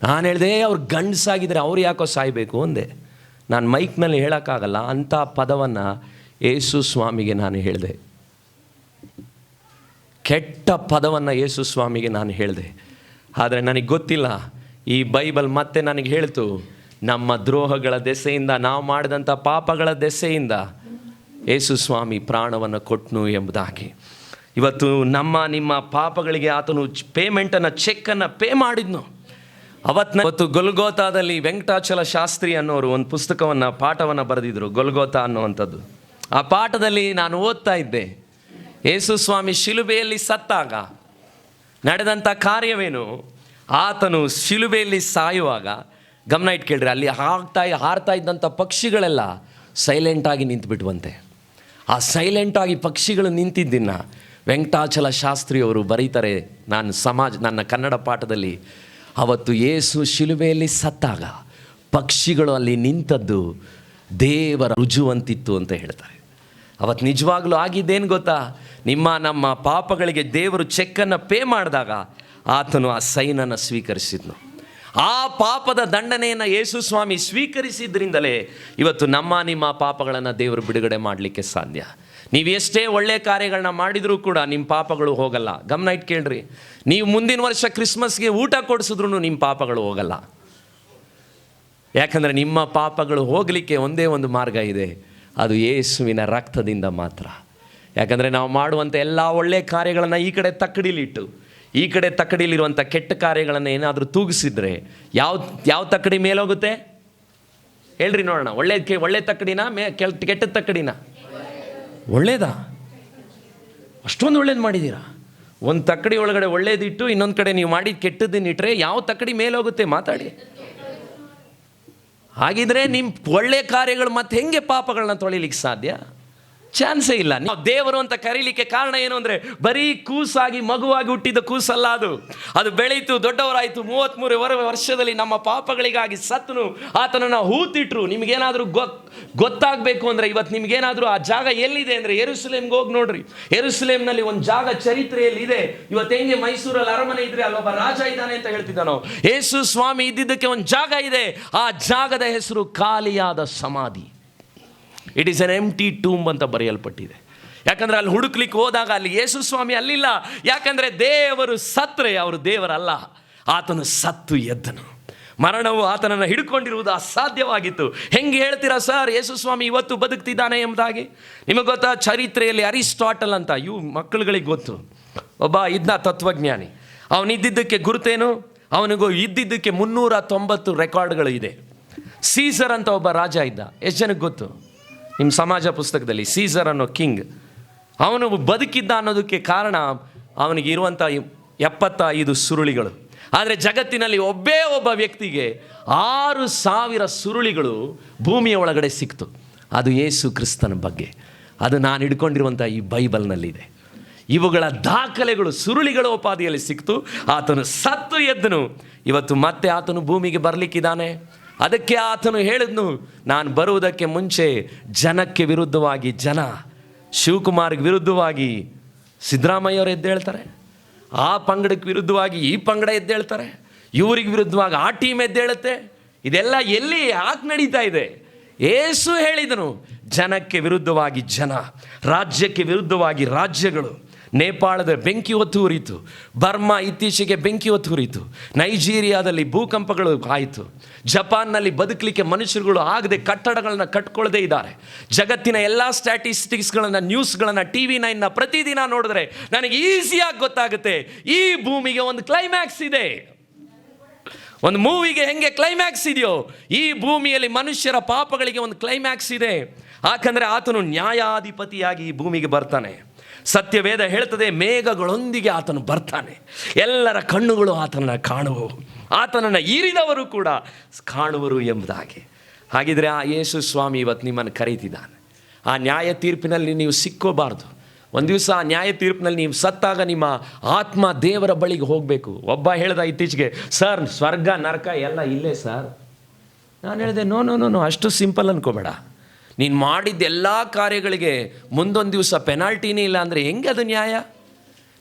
ನಾನು ಹೇಳಿದೆ, ಅವ್ರು ಗಂಡಸಾಗಿದ್ದರೆ ಅವ್ರು ಯಾಕೋ ಸಾಯಬೇಕು ಅಂದೆ. ನಾನು ಮೈಕ್ನಲ್ಲಿ ಹೇಳೋಕ್ಕಾಗಲ್ಲ ಅಂಥ ಪದವನ್ನು ಯೇಸು ಸ್ವಾಮಿಗೆ ನಾನು ಹೇಳಿದೆ. ಕೆಟ್ಟ ಪದವನ್ನು ಯೇಸು ಸ್ವಾಮಿಗೆ ನಾನು ಹೇಳಿದೆ. ಆದರೆ ನನಗೆ ಗೊತ್ತಿಲ್ಲ, ಈ ಬೈಬಲ್ ಮತ್ತೆ ನನಗೆ ಹೇಳ್ತು, ನಮ್ಮ ದ್ರೋಹಗಳ ದೆಸೆಯಿಂದ, ನಾವು ಮಾಡಿದಂಥ ಪಾಪಗಳ ದೆಸೆಯಿಂದ ಯೇಸು ಸ್ವಾಮಿ ಪ್ರಾಣವನ್ನು ಕೊಟ್ಟನು ಎಂಬುದಾಗಿ. ಇವತ್ತು ನಿಮ್ಮ ಪಾಪಗಳಿಗೆ ಆತನು ಪೇಮೆಂಟನ್ನು, ಚೆಕ್ಕನ್ನು ಪೇ ಮಾಡಿದ್ನು. ಅವತ್ತು ಗೊಲ್ಗೋತಾದಲ್ಲಿ ವೆಂಕಟಾಚಲ ಶಾಸ್ತ್ರಿ ಅನ್ನೋರು ಒಂದು ಪುಸ್ತಕವನ್ನು, ಪಾಠವನ್ನು ಬರೆದಿದ್ರು, ಗೊಲ್ಗೋತಾ ಅನ್ನುವಂಥದ್ದು. ಆ ಪಾಠದಲ್ಲಿ ನಾನು ಓದ್ತಾ ಇದ್ದೆ, ಯೇಸು ಸ್ವಾಮಿ ಶಿಲುಬೆಯಲ್ಲಿ ಸತ್ತಾಗ ನಡೆದಂಥ ಕಾರ್ಯವೇನು? ಆತನು ಶಿಲುಬೆಯಲ್ಲಿ ಸಾಯುವಾಗ, ಗಮನ ಇಟ್ಕೇಳ್ರಿ, ಅಲ್ಲಿ ಹಾರ್ತಾ ಇದ್ದಂಥ ಪಕ್ಷಿಗಳೆಲ್ಲ ಸೈಲೆಂಟಾಗಿ ನಿಂತುಬಿಟ್ವಂತೆ. ಆ ಸೈಲೆಂಟಾಗಿ ಪಕ್ಷಿಗಳು ನಿಂತಿದ್ದನ್ನು ವೆಂಕಟಾಚಲ ಶಾಸ್ತ್ರಿಯವರು ಬರೀತಾರೆ. ನನ್ನ ಕನ್ನಡ ಪಾಠದಲ್ಲಿ, ಅವತ್ತು ಯೇಸು ಶಿಲುಬೆಯಲ್ಲಿ ಸತ್ತಾಗ ಪಕ್ಷಿಗಳು ಅಲ್ಲಿ ನಿಂತದ್ದು ದೇವರ ರುಜುವಂತಿತ್ತು ಅಂತ ಹೇಳ್ತಾರೆ. ಅವತ್ತು ನಿಜವಾಗ್ಲೂ ಆಗಿದ್ದೇನು ಗೊತ್ತಾ? ನಮ್ಮ ಪಾಪಗಳಿಗೆ ದೇವರು ಚೆಕ್ಕನ್ನು ಪೇ ಮಾಡಿದಾಗ ಆತನು ಆ ಸೈನನ್ನು ಸ್ವೀಕರಿಸಿದ್ನು. ಆ ಪಾಪದ ದಂಡನೆಯನ್ನು ಯೇಸು ಸ್ವಾಮಿ ಸ್ವೀಕರಿಸಿದ್ರಿಂದಲೇ ಇವತ್ತು ನಿಮ್ಮ ಪಾಪಗಳನ್ನು ದೇವರು ಬಿಡುಗಡೆ ಮಾಡಲಿಕ್ಕೆ ಸಾಧ್ಯ. ನೀವು ಎಷ್ಟೇ ಒಳ್ಳೆಯ ಕಾರ್ಯಗಳನ್ನ ಮಾಡಿದರೂ ಕೂಡ ನಿಮ್ಮ ಪಾಪಗಳು ಹೋಗಲ್ಲ. ಗಮನ ಇಟ್ಟು ಕೇಳ್ರಿ, ನೀವು ಮುಂದಿನ ವರ್ಷ ಕ್ರಿಸ್ಮಸ್ಗೆ ಊಟ ಕೊಡಿಸಿದ್ರು ನಿಮ್ಮ ಪಾಪಗಳು ಹೋಗಲ್ಲ. ಯಾಕಂದರೆ ನಿಮ್ಮ ಪಾಪಗಳು ಹೋಗಲಿಕ್ಕೆ ಒಂದೇ ಒಂದು ಮಾರ್ಗ ಇದೆ, ಅದು ಯೇಸುವಿನ ರಕ್ತದಿಂದ ಮಾತ್ರ. ಯಾಕಂದರೆ ನಾವು ಮಾಡುವಂಥ ಎಲ್ಲ ಒಳ್ಳೆಯ ಕಾರ್ಯಗಳನ್ನು ಈ ಕಡೆ ತಕ್ಕಡಿಲಿಟ್ಟು ಈ ಕಡೆ ತಕ್ಕಡಿಲಿರುವಂಥ ಕೆಟ್ಟ ಕಾರ್ಯಗಳನ್ನು ಏನಾದರೂ ತೂಗಿಸಿದ್ರೆ ಯಾವ ತಕ್ಕಡಿ ಮೇಲೋಗುತ್ತೆ ಹೇಳ್ರಿ ನೋಡೋಣ. ಒಳ್ಳೆ ತಕ್ಕಡಿನ ಕೆಟ್ಟ ತಕ್ಕಡಿನ? ಒಳ್ಳೇದಾ? ಅಷ್ಟೊಂದು ಒಳ್ಳೇದು ಮಾಡಿದ್ದೀರಾ. ಒಂದು ತಕ್ಕಡಿ ಒಳಗಡೆ ಒಳ್ಳೇದಿಟ್ಟು ಇನ್ನೊಂದು ಕಡೆ ನೀವು ಮಾಡಿದ ಕೆಟ್ಟದ್ದನ್ನು ಇಟ್ಟರೆ ಯಾವ ತಕ್ಕಡಿ ಮೇಲೋಗುತ್ತೆ? ಮಾತಾಡಿ. ಹಾಗಿದ್ರೆ ನಿಮ್ಮ ಒಳ್ಳೆ ಕಾರ್ಯಗಳು ಮತ್ತೆ ಹೆಂಗೆ ಪಾಪಗಳನ್ನ ತೊಳಿಲಿಕ್ಕೆ ಸಾಧ್ಯ? ಚಾನ್ಸೇ ಇಲ್ಲ. ನಾವು ದೇವರು ಅಂತ ಕರೀಲಿಕ್ಕೆ ಕಾರಣ ಏನು ಅಂದರೆ ಬರೀ ಕೂಸಾಗಿ ಮಗುವಾಗಿ ಹುಟ್ಟಿದ ಕೂಸಲ್ಲ, ಅದು ಬೆಳೀತು, ದೊಡ್ಡವರಾಯಿತು. 33 ವರ್ಷದಲ್ಲಿ ನಮ್ಮ ಪಾಪಗಳಿಗಾಗಿ ಸತ್ತನು, ಆತನನ್ನು ಹೂತಿಟ್ರು. ನಿಮಗೇನಾದರೂ ಗೊತ್ತಾಗಬೇಕು ಅಂದರೆ ಇವತ್ತು ನಿಮಗೇನಾದರೂ ಆ ಜಾಗ ಎಲ್ಲಿದೆ ಅಂದರೆ ಯೆರೂಸಲೇಮ್ಗೆ ಹೋಗಿ ನೋಡ್ರಿ. ಯೆರೂಸಲೇಮ್ನಲ್ಲಿ ಒಂದು ಜಾಗ ಚರಿತ್ರೆಯಲ್ಲಿ ಇದೆ. ಇವತ್ತು ಹೆಂಗೆ ಮೈಸೂರಲ್ಲಿ ಅರಮನೆ ಇದ್ರೆ ಅಲ್ಲೊಬ್ಬ ರಾಜ ಇದ್ದಾನೆ ಅಂತ ಹೇಳ್ತಿದ್ದಾನೋ, ಯೇಸು ಸ್ವಾಮಿ ಇದ್ದಿದ್ದಕ್ಕೆ ಒಂದು ಜಾಗ ಇದೆ. ಆ ಜಾಗದ ಹೆಸರು ಖಾಲಿಯಾದ ಸಮಾಧಿ. It is N empty tomb ಅಂತ ಬರೆಯಲ್ಪಟ್ಟಿದೆ. ಯಾಕಂದರೆ ಅಲ್ಲಿ ಹುಡುಕ್ಲಿಕ್ಕೆ ಹೋದಾಗ ಅಲ್ಲಿ ಯೇಸು ಸ್ವಾಮಿ ಅಲ್ಲಿಲ್ಲ. ಯಾಕಂದರೆ ದೇವರು ಸತ್ತರೆ ಅವರು ದೇವರಲ್ಲ, ಆತನು ಸತ್ತು ಎದ್ದನು. ಮರಣವು ಆತನನ್ನು ಹಿಡ್ಕೊಂಡಿರುವುದು ಅಸಾಧ್ಯವಾಗಿತ್ತು. ಹೆಂಗೆ ಹೇಳ್ತೀರಾ ಸರ್ ಯೇಸು ಸ್ವಾಮಿ ಇವತ್ತು ಬದುಕ್ತಿದ್ದಾನೆ ಎಂಬುದಾಗಿ? ನಿಮಗೆ ಗೊತ್ತಾ, ಚರಿತ್ರೆಯಲ್ಲಿ ಅರಿಸ್ಟಾಟಲ್ ಅಂತ, ಮಕ್ಕಳುಗಳಿಗೆ ಗೊತ್ತು, ಒಬ್ಬ ಇದ್ದ ತತ್ವಜ್ಞಾನಿ. ಅವನಿದ್ದಕ್ಕೆ ಗುರುತೇನು? ಅವನಿಗೂ ಇದ್ದಿದ್ದಕ್ಕೆ 390 ರೆಕಾರ್ಡ್ಗಳು ಇದೆ. ಸೀಸರ್ ಅಂತ ಒಬ್ಬ ರಾಜ ಇದ್ದ. ಎಷ್ಟು ಜನಕ್ಕೆ ಗೊತ್ತು? ನಿಮ್ಮ ಸಮಾಜ ಪುಸ್ತಕದಲ್ಲಿ ಸೀಸರ್ ಅನ್ನೋ ಕಿಂಗ್, ಅವನು ಬದುಕಿದ್ದ ಅನ್ನೋದಕ್ಕೆ ಕಾರಣ ಅವನಿಗೆ ಇರುವಂಥ 75 ಸುರುಳಿಗಳು. ಆದರೆ ಜಗತ್ತಿನಲ್ಲಿ ಒಬ್ಬ ವ್ಯಕ್ತಿಗೆ 6000 ಸುರುಳಿಗಳು ಭೂಮಿಯ ಒಳಗಡೆ ಸಿಕ್ತು. ಅದು ಯೇಸು ಕ್ರಿಸ್ತನ ಬಗ್ಗೆ. ಅದು ನಾನು ಹಿಡ್ಕೊಂಡಿರುವಂಥ ಈ ಬೈಬಲ್ನಲ್ಲಿದೆ. ಇವುಗಳ ದಾಖಲೆಗಳು ಸುರುಳಿಗಳ ಉಪಾಧಿಯಲ್ಲಿ ಸಿಕ್ತು. ಆತನು ಸತ್ತು ಎದ್ದನು. ಇವತ್ತು ಮತ್ತೆ ಆತನು ಭೂಮಿಗೆ ಬರಲಿಕ್ಕಿದ್ದಾನೆ. ಅದಕ್ಕೆ ಆತನು ಹೇಳಿದ್ನು, ನಾನು ಬರುವುದಕ್ಕೆ ಮುಂಚೆ ಜನಕ್ಕೆ ವಿರುದ್ಧವಾಗಿ ಶಿವಕುಮಾರ್ಗೆ ವಿರುದ್ಧವಾಗಿ ಸಿದ್ದರಾಮಯ್ಯವರು ಎದ್ದೇಳ್ತಾರೆ, ಆ ಪಂಗಡಕ್ಕೆ ವಿರುದ್ಧವಾಗಿ ಈ ಪಂಗಡ ಎದ್ದೇಳ್ತಾರೆ, ಇವರಿಗೆ ವಿರುದ್ಧವಾಗಿ ಆ ಟೀಮ್ ಎದ್ದೇಳುತ್ತೆ. ಇದೆಲ್ಲ ಎಲ್ಲಿ ಯಾಕೆ ನಡೀತಾ ಇದೆ? ಯೇಸು ಹೇಳಿದನು, ಜನಕ್ಕೆ ವಿರುದ್ಧವಾಗಿ ರಾಜ್ಯಕ್ಕೆ ವಿರುದ್ಧವಾಗಿ ರಾಜ್ಯಗಳು. ನೇಪಾಳದ ಬೆಂಕಿ ಹೊತ್ತು ಉರಿಯಿತು, ಬರ್ಮಾ ಇತ್ತೀಚೆಗೆ ಬೆಂಕಿ ಹೊತ್ತು ಉರಿಯಿತು, ನೈಜೀರಿಯಾದಲ್ಲಿ ಭೂಕಂಪಗಳು ಆಯಿತು, ಜಪಾನ್ನಲ್ಲಿ ಬದುಕಲಿಕ್ಕೆ ಮನುಷ್ಯರುಗಳು ಆಗದೆ ಕಟ್ಟಡಗಳನ್ನ ಕಟ್ಕೊಳ್ಳದೇ ಇದ್ದಾರೆ. ಜಗತ್ತಿನ ಎಲ್ಲ ಸ್ಟ್ಯಾಟಿಸ್ಟಿಕ್ಸ್ಗಳನ್ನು, ನ್ಯೂಸ್ಗಳನ್ನು, TV9 ಪ್ರತಿದಿನ ನೋಡಿದ್ರೆ ನನಗೆ ಈಸಿಯಾಗಿ ಗೊತ್ತಾಗುತ್ತೆ, ಈ ಭೂಮಿಗೆ ಒಂದು ಕ್ಲೈಮ್ಯಾಕ್ಸ್ ಇದೆ. ಒಂದು ಮೂವಿಗೆ ಹೆಂಗೆ ಕ್ಲೈಮ್ಯಾಕ್ಸ್ ಇದೆಯೋ, ಈ ಭೂಮಿಯಲ್ಲಿ ಮನುಷ್ಯರ ಪಾಪಗಳಿಗೆ ಒಂದು ಕ್ಲೈಮ್ಯಾಕ್ಸ್ ಇದೆ. ಯಾಕಂದರೆ ಆತನು ನ್ಯಾಯಾಧಿಪತಿಯಾಗಿ ಈ ಭೂಮಿಗೆ ಬರ್ತಾನೆ. ಸತ್ಯವೇದ ಹೇಳ್ತದೆ, ಮೇಘಗಳೊಂದಿಗೆ ಆತನು ಬರ್ತಾನೆ, ಎಲ್ಲರ ಕಣ್ಣುಗಳು ಆತನನ್ನು ಕಾಣುವವು, ಆತನನ್ನು ಈರಿದವರು ಕೂಡ ಕಾಣುವರು ಎಂಬುದಾಗಿ. ಹಾಗಿದ್ರೆ ಆ ಯೇಸು ಸ್ವಾಮಿ ಇವತ್ತು ನಿಮ್ಮನ್ನು ಕರೀತಿದ್ದಾನೆ. ಆ ನ್ಯಾಯ ತೀರ್ಪಿನಲ್ಲಿ ನೀವು ಸಿಕ್ಕೋಬಾರ್ದು. ಒಂದು ದಿವಸ ಆ ನ್ಯಾಯ ತೀರ್ಪಿನಲ್ಲಿ ನೀವು ಸತ್ತಾಗ ನಿಮ್ಮ ಆತ್ಮ ದೇವರ ಬಳಿಗೆ ಹೋಗಬೇಕು. ಒಬ್ಬ ಹೇಳ್ದ ಇತ್ತೀಚೆಗೆ, ಸರ್ ಸ್ವರ್ಗ ನರಕ ಎಲ್ಲ ಇಲ್ಲೇ ಸರ್. ನಾನು ಹೇಳಿದೆ, ನೋ ಅಷ್ಟು ಸಿಂಪಲ್ ಅನ್ಕೋಬೇಡ. ನೀನು ಮಾಡಿದ್ದ ಎಲ್ಲ ಕಾರ್ಯಗಳಿಗೆ ಮುಂದೊಂದು ದಿವಸ ಪೆನಾಲ್ಟಿನೇ ಇಲ್ಲ ಅಂದರೆ ಹೆಂಗೆ ಅದು ನ್ಯಾಯ?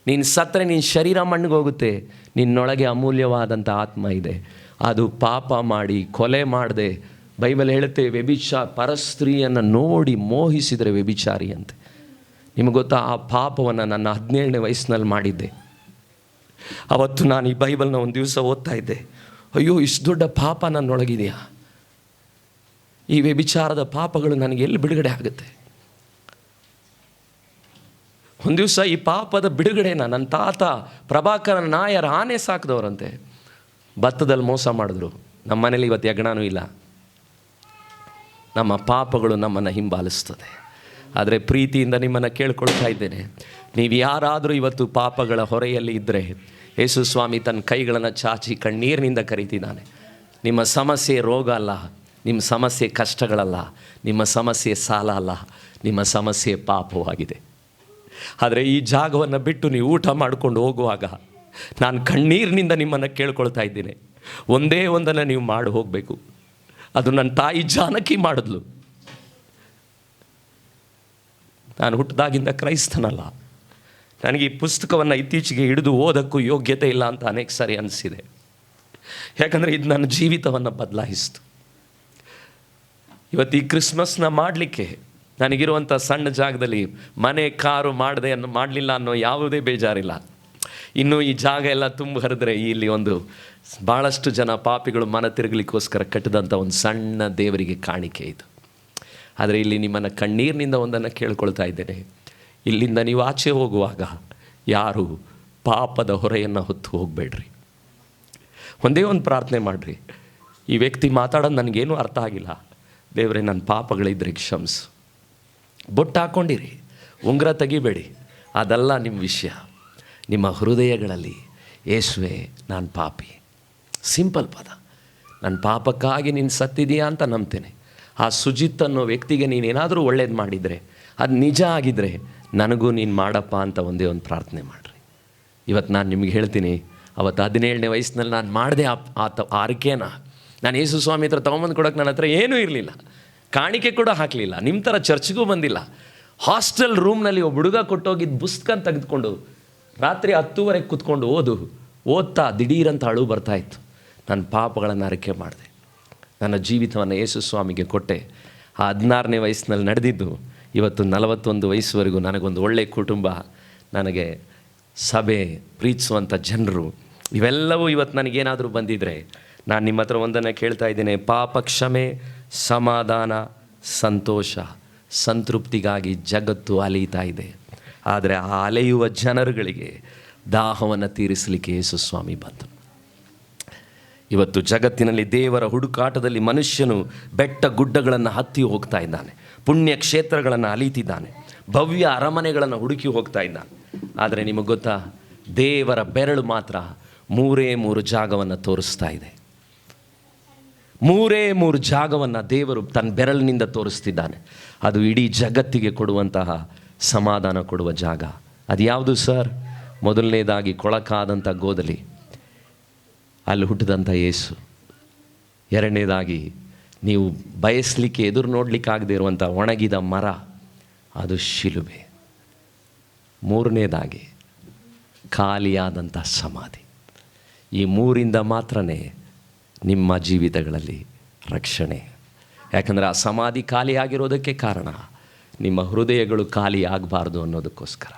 ನೀನು ಸತ್ತರೆ ನಿನ್ನ ಶರೀರ ಮಣ್ಣಿಗೆ ಹೋಗುತ್ತೆ, ನಿನ್ನೊಳಗೆ ಅಮೂಲ್ಯವಾದಂಥ ಆತ್ಮ ಇದೆ. ಅದು ಪಾಪ ಮಾಡಿ ಕೊಲೆ ಮಾಡದೆ, ಬೈಬಲ್ ಹೇಳುತ್ತೆ, ಪರಸ್ತ್ರೀಯನ್ನು ನೋಡಿ ಮೋಹಿಸಿದರೆ ವ್ಯಭಿಚಾರಿ ಅಂತೆ. ನಿಮಗೆ ಗೊತ್ತಾ, ಆ ಪಾಪವನ್ನು ನನ್ನ 17ನೇ ವಯಸ್ಸಿನಲ್ಲಿ ಮಾಡಿದ್ದೆ. ಅವತ್ತು ನಾನು ಈ ಬೈಬಲ್ನ ಒಂದು ದಿವಸ ಓದ್ತಾ ಇದ್ದೆ. ಅಯ್ಯೋ, ಇಷ್ಟು ದೊಡ್ಡ ಪಾಪ ನನ್ನೊಳಗಿದೆಯಾ? ಈ ವ್ಯಭಿಚಾರದ ಪಾಪಗಳು ನನಗೆ ಎಲ್ಲಿ ಬಿಡುಗಡೆ ಆಗುತ್ತೆ? ಒಂದು ದಿವಸ ಈ ಪಾಪದ ಬಿಡುಗಡೆನ ನನ್ನ ತಾತ ಪ್ರಭಾಕರ ನಾಯರ್ ಆನೆ ಸಾಕಿದವರಂತೆ. ಭತ್ತದಲ್ಲಿ ಮೋಸ ಮಾಡಿದ್ರು. ನಮ್ಮ ಮನೇಲಿ ಇವತ್ತು ಯಜ್ಞನೂ ಇಲ್ಲ. ನಮ್ಮ ಪಾಪಗಳು ನಮ್ಮನ್ನು ಹಿಂಬಾಲಿಸ್ತದೆ. ಆದರೆ ಪ್ರೀತಿಯಿಂದ ನಿಮ್ಮನ್ನು ಕೇಳ್ಕೊಳ್ತಾ ಇದ್ದೇನೆ, ನೀವು ಯಾರಾದರೂ ಇವತ್ತು ಪಾಪಗಳ ಹೊರೆಯಲ್ಲಿ ಇದ್ದರೆ, ಯೇಸು ಸ್ವಾಮಿ ತನ್ನ ಕೈಗಳನ್ನು ಚಾಚಿ ಕಣ್ಣೀರಿನಿಂದ ಕರೀತಿದ್ದಾನೆ. ನಿಮ್ಮ ಸಮಸ್ಯೆ ರೋಗ ಅಲ್ಲ, ನಿಮ್ಮ ಸಮಸ್ಯೆ ಕಷ್ಟಗಳಲ್ಲ, ನಿಮ್ಮ ಸಮಸ್ಯೆ ಸಾಲ ಅಲ್ಲ, ನಿಮ್ಮ ಸಮಸ್ಯೆ ಪಾಪವಾಗಿದೆ. ಆದರೆ ಈ ಜಾಗವನ್ನು ಬಿಟ್ಟು ನೀವು ಊಟ ಮಾಡಿಕೊಂಡು ಹೋಗುವಾಗ ನಾನು ಕಣ್ಣೀರಿನಿಂದ ನಿಮ್ಮನ್ನು ಕೇಳ್ಕೊಳ್ತಾ ಇದ್ದೀನಿ, ಒಂದೇ ಒಂದನ್ನು ನೀವು ಮಾಡಿ ಹೋಗಬೇಕು. ಅದು ನನ್ನ ತಾಯಿ ಜಾನಕಿ ಮಾಡಿದ್ಲು. ನಾನು ಹುಟ್ಟಿದಾಗಿಂದ ಕ್ರೈಸ್ತನಲ್ಲ. ನನಗೆ ಈ ಪುಸ್ತಕವನ್ನು ಇತ್ತೀಚೆಗೆ ಹಿಡಿದು ಓದೋಕ್ಕೂ ಯೋಗ್ಯತೆ ಇಲ್ಲ ಅಂತ ಅನೇಕ ಸಾರಿ ಅನಿಸಿದೆ. ಯಾಕಂದರೆ ಇದು ನನ್ನ ಜೀವಿತವನ್ನು ಬದಲಾಯಿಸ್ತು. ಇವತ್ತು ಈ ಕ್ರಿಸ್ಮಸ್ನ ಮಾಡಲಿಕ್ಕೆ ನನಗಿರುವಂಥ ಸಣ್ಣ ಜಾಗದಲ್ಲಿ ಮನೆ ಕಾರು ಮಾಡಲಿಲ್ಲ ಅನ್ನೋ ಯಾವುದೇ ಬೇಜಾರಿಲ್ಲ. ಇನ್ನು ಈ ಜಾಗ ಎಲ್ಲ ತುಂಬ ಹರಿದ್ರೆ ಇಲ್ಲಿ ಒಂದು ಭಾಳಷ್ಟು ಜನ ಪಾಪಿಗಳು ಮನ ತಿರುಗಲಿಕ್ಕೋಸ್ಕರ ಕಟ್ಟಿದಂಥ ಒಂದು ಸಣ್ಣ ದೇವರಿಗೆ ಕಾಣಿಕೆ ಇದು. ಆದರೆ ಇಲ್ಲಿ ನಿಮ್ಮನ್ನು ಕಣ್ಣೀರಿನಿಂದ ಒಂದನ್ನು ಕೇಳ್ಕೊಳ್ತಾ ಇದ್ದೇನೆ, ಇಲ್ಲಿಂದ ನೀವು ಆಚೆ ಹೋಗುವಾಗ ಯಾರು ಪಾಪದ ಹೊರೆಯನ್ನು ಹೊತ್ತು ಹೋಗಬೇಡ್ರಿ. ಒಂದೇ ಒಂದು ಪ್ರಾರ್ಥನೆ ಮಾಡಿರಿ, ಈ ವ್ಯಕ್ತಿ ಮಾತಾಡೋದು ನನಗೇನು ಅರ್ಥ ಆಗಿಲ್ಲ, ದೇವರೇ ನನ್ನ ಪಾಪಗಳಿದ್ರೆ ಕ್ಷಮಿಸು. ಬೊಟ್ಟು ಹಾಕ್ಕೊಂಡಿರಿ, ಉಂಗುರ ತೆಗಿಬೇಡಿ, ಅದಲ್ಲ ನಿಮ್ಮ ವಿಷಯ. ನಿಮ್ಮ ಹೃದಯಗಳಲ್ಲಿ ಯೇಸುವೆ ನಾನು ಪಾಪಿ, ಸಿಂಪಲ್ ಪದ, ನನ್ನ ಪಾಪಕ್ಕಾಗಿ ನೀನು ಸತ್ತಿದೀಯಾ ಅಂತ ನಂಬ್ತೇನೆ. ಆ ಸುಜಿತ್ ಅನ್ನೋ ವ್ಯಕ್ತಿಗೆ ನೀನೇನಾದರೂ ಒಳ್ಳೇದು ಮಾಡಿದರೆ, ಅದು ನಿಜ ಆಗಿದ್ದರೆ ನನಗೂ ನೀನು ಮಾಡಪ್ಪ ಅಂತ ಒಂದೇ ಒಂದು ಪ್ರಾರ್ಥನೆ ಮಾಡಿರಿ. ಇವತ್ತು ನಾನು ನಿಮಗೆ ಹೇಳ್ತೀನಿ, ಅವತ್ತು 17ನೇ ವಯಸ್ಸಿನಲ್ಲಿ ನಾನು ಮಾಡಿದೆ ಆ ಅರಿಕೆನ. ನಾನು ಯೇಸು ಸ್ವಾಮಿ ಹತ್ರ ತೊಗೊಂಬಂದು ಕೊಡೋಕೆ ನನ್ನ ಹತ್ರ ಏನೂ ಇರಲಿಲ್ಲ, ಕಾಣಿಕೆ ಕೂಡ ಹಾಕಲಿಲ್ಲ, ನಿಮ್ಮ ಥರ ಚರ್ಚ್ಗೂ ಬಂದಿಲ್ಲ. ಹಾಸ್ಟೆಲ್ ರೂಮ್ನಲ್ಲಿ ಒಬ್ಬ ಹುಡುಗ ಕೊಟ್ಟೋಗಿದ್ದು ಪುಸ್ತಕ ತೆಗೆದುಕೊಂಡು ರಾತ್ರಿ 10:30 ಕೂತ್ಕೊಂಡು ಓದ್ತಾ ದಿಢೀರಂತ ಅಳು ಬರ್ತಾಯಿತ್ತು. ನನ್ನ ಪಾಪಗಳನ್ನು ಅರಿಕೆ ಮಾಡಿದೆ, ನನ್ನ ಜೀವಿತವನ್ನು ಯೇಸು ಸ್ವಾಮಿಗೆ ಕೊಟ್ಟೆ. ಆ 16ನೇ ವಯಸ್ಸಿನಲ್ಲಿ ನಡೆದಿದ್ದು ಇವತ್ತು 41 ವಯಸ್ಸುವರೆಗೂ ನನಗೊಂದು ಒಳ್ಳೆಯ ಕುಟುಂಬ, ನನಗೆ ಸಭೆ, ಪ್ರೀತಿಸುವಂಥ ಜನರು, ಇವೆಲ್ಲವೂ ಇವತ್ತು ನನಗೇನಾದರೂ ಬಂದಿದ್ದರೆ ನಾನು ನಿಮ್ಮ ಹತ್ರ ಒಂದನ್ನು ಕೇಳ್ತಾ ಇದ್ದೇನೆ, ಪಾಪ ಕ್ಷಮೆ, ಸಮಾಧಾನ, ಸಂತೋಷ, ಸಂತೃಪ್ತಿಗಾಗಿ ಜಗತ್ತು ಅಲೆಯುತ್ತಾ ಇದೆ. ಆದರೆ ಆ ಅಲೆಯುವ ಜನರುಗಳಿಗೆ ದಾಹವನ್ನು ತೀರಿಸಲಿಕ್ಕೆ ಯೇಸು ಸ್ವಾಮಿ ಬಂತು. ಇವತ್ತು ಜಗತ್ತಿನಲ್ಲಿ ದೇವರ ಹುಡುಕಾಟದಲ್ಲಿ ಮನುಷ್ಯನು ಬೆಟ್ಟ ಗುಡ್ಡಗಳನ್ನು ಹತ್ತಿ ಹೋಗ್ತಾ ಇದ್ದಾನೆ, ಪುಣ್ಯ ಕ್ಷೇತ್ರಗಳನ್ನು ಅಲೀತಿದ್ದಾನೆ, ಭವ್ಯ ಅರಮನೆಗಳನ್ನು ಹುಡುಕಿ ಹೋಗ್ತಾ ಇದ್ದಾನೆ. ಆದರೆ ನಿಮಗೆ ಗೊತ್ತಾ, ದೇವರ ಬೆರಳು ಮಾತ್ರ 3 ಜಾಗವನ್ನು ತೋರಿಸ್ತಾ ಇದೆ. 3 ಜಾಗವನ್ನು ದೇವರು ತನ್ನ ಬೆರಳಿನಿಂದ ತೋರಿಸ್ತಿದ್ದಾನೆ. ಅದು ಇಡೀ ಜಗತ್ತಿಗೆ ಕೊಡುವಂತಹ ಸಮಾಧಾನ ಕೊಡುವ ಜಾಗ. ಅದು ಯಾವುದು ಸರ್? ಮೊದಲನೇದಾಗಿ ಕೊಳಕಾದಂಥ ಗೋದಲಿ, ಅಲ್ಲಿ ಹುಟ್ಟಿದಂಥ ಯೇಸು. ಎರಡನೇದಾಗಿ ನೀವು ಬಯಸಲಿಕ್ಕೆ, ಎದುರು ನೋಡಲಿಕ್ಕಾಗದೇ ಇರುವಂಥ ಒಣಗಿದ ಮರ, ಅದು ಶಿಲುಬೆ. ಮೂರನೇದಾಗಿ ಖಾಲಿಯಾದಂಥ ಸಮಾಧಿ. ಈ 3ರಿಂದ ಮಾತ್ರನೇ ನಿಮ್ಮ ಜೀವಿತಗಳಲ್ಲಿ ರಕ್ಷಣೆ. ಯಾಕಂದರೆ ಆ ಸಮಾಧಿ ಖಾಲಿಯಾಗಿರೋದಕ್ಕೆ ಕಾರಣ ನಿಮ್ಮ ಹೃದಯಗಳು ಖಾಲಿ ಆಗಬಾರ್ದು ಅನ್ನೋದಕ್ಕೋಸ್ಕರ.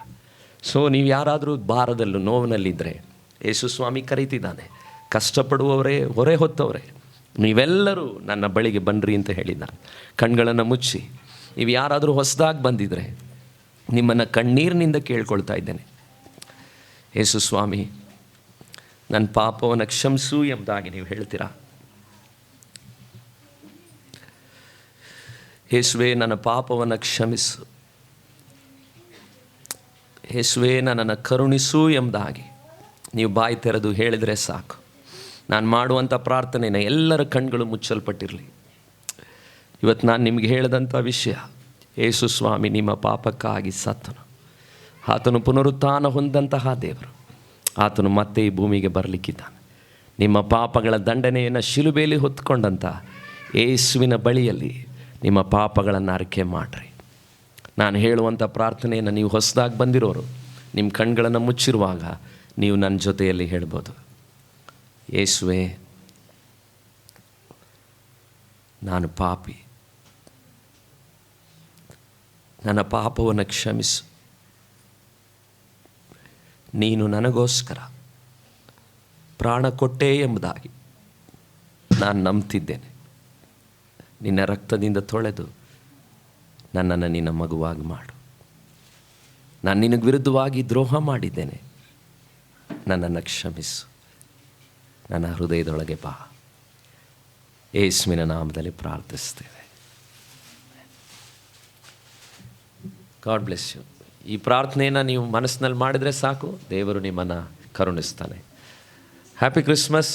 ಸೊ ನೀವು ಯಾರಾದರೂ ಭಾರದಲ್ಲೂ ನೋವಿನಲ್ಲಿದ್ದರೆ ಯೇಸು ಸ್ವಾಮಿ ಕರೀತಿದ್ದಾನೆ. ಕಷ್ಟಪಡುವವರೇ, ಹೊರೆ ಹೊತ್ತವರೇ, ನೀವೆಲ್ಲರೂ ನನ್ನ ಬಳಿಗೆ ಬನ್ನಿರಿ ಅಂತ ಹೇಳಿದ್ದಾನೆ. ಕಣ್ಗಳನ್ನು ಮುಚ್ಚಿ ನೀವು ಯಾರಾದರೂ ಹೊಸದಾಗಿ ಬಂದಿದ್ದರೆ ನಿಮ್ಮನ್ನು ಕಣ್ಣೀರಿನಿಂದ ಕೇಳ್ಕೊಳ್ತಾ ಇದ್ದೇನೆ, ಯೇಸು ಸ್ವಾಮಿ ನನ್ನ ಪಾಪವನ್ನು ಕ್ಷಮಿಸು ಎಂಬುದಾಗಿ ನೀವು ಹೇಳ್ತೀರಾ? ಯೇಸುವೆ ನನ್ನ ಪಾಪವನ್ನು ಕ್ಷಮಿಸು, ಯೇಸುವೆ ನನ್ನನ್ನು ಕರುಣಿಸು ಎಂಬುದಾಗಿ ನೀವು ಬಾಯಿ ತೆರೆದು ಹೇಳಿದರೆ ಸಾಕು. ನಾನು ಮಾಡುವಂಥ ಪ್ರಾರ್ಥನೆನ ಎಲ್ಲರ ಕಣ್ಗಳು ಮುಚ್ಚಲ್ಪಟ್ಟಿರಲಿ. ಇವತ್ತು ನಾನು ನಿಮಗೆ ಹೇಳಿದಂಥ ವಿಷಯ, ಯೇಸು ಸ್ವಾಮಿ ನಿಮ್ಮ ಪಾಪಕ್ಕಾಗಿ ಸತ್ತನು, ಆತನು ಪುನರುತ್ಥಾನ ಹೊಂದಂತಹ ದೇವರು, ಆತನು ಮತ್ತೆ ಈ ಭೂಮಿಗೆ ಬರಲಿಕ್ಕಿದ್ದಾನೆ. ನಿಮ್ಮ ಪಾಪಗಳ ದಂಡನೆಯನ್ನು ಶಿಲುಬೆಯಲ್ಲಿ ಹೊತ್ತುಕೊಂಡಂಥ ಯೇಸುವಿನ ಬಳಿಯಲ್ಲಿ ನಿಮ್ಮ ಪಾಪಗಳನ್ನು ಅರಿಕೆ ಮಾಡಿರಿ. ನಾನು ಹೇಳುವಂಥ ಪ್ರಾರ್ಥನೆಯನ್ನು ನೀವು ಹೊಸದಾಗಿ ಬಂದಿರೋರು ನಿಮ್ಮ ಕಣ್ಗಳನ್ನು ಮುಚ್ಚಿರುವಾಗ ನೀವು ನನ್ನ ಜೊತೆಯಲ್ಲಿ ಹೇಳ್ಬೋದು, ಯೇಸುವೆ ನಾನು ಪಾಪಿ, ನನ್ನ ಪಾಪವನ್ನು ಕ್ಷಮಿಸು, ನೀನು ನನಗೋಸ್ಕರ ಪ್ರಾಣ ಕೊಟ್ಟೆ ಎಂಬುದಾಗಿ ನಾನು ನಂಬ್ತಿದ್ದೇನೆ. ನಿನ್ನ ರಕ್ತದಿಂದ ತೊಳೆದು ನನ್ನನ್ನು ನಿನ್ನ ಮಗುವಾಗಿ ಮಾಡು. ನಾನು ನಿನಗೆ ವಿರುದ್ಧವಾಗಿ ದ್ರೋಹ ಮಾಡಿದ್ದೇನೆ, ನನ್ನನ್ನು ಕ್ಷಮಿಸು, ನನ್ನ ಹೃದಯದೊಳಗೆ ಬಾ. ಯೇಸುವಿನ ನಾಮದಲ್ಲಿ ಪ್ರಾರ್ಥಿಸ್ತೇವೆ. God bless you. ಈ ಪ್ರಾರ್ಥನೆಯನ್ನು ನೀವು ಮನಸ್ಸಿನಲ್ಲಿ ಮಾಡಿದರೆ ಸಾಕು, ದೇವರು ನಿಮ್ಮನ್ನು ಕರುಣಿಸ್ತಾನೆ. Happy Christmas.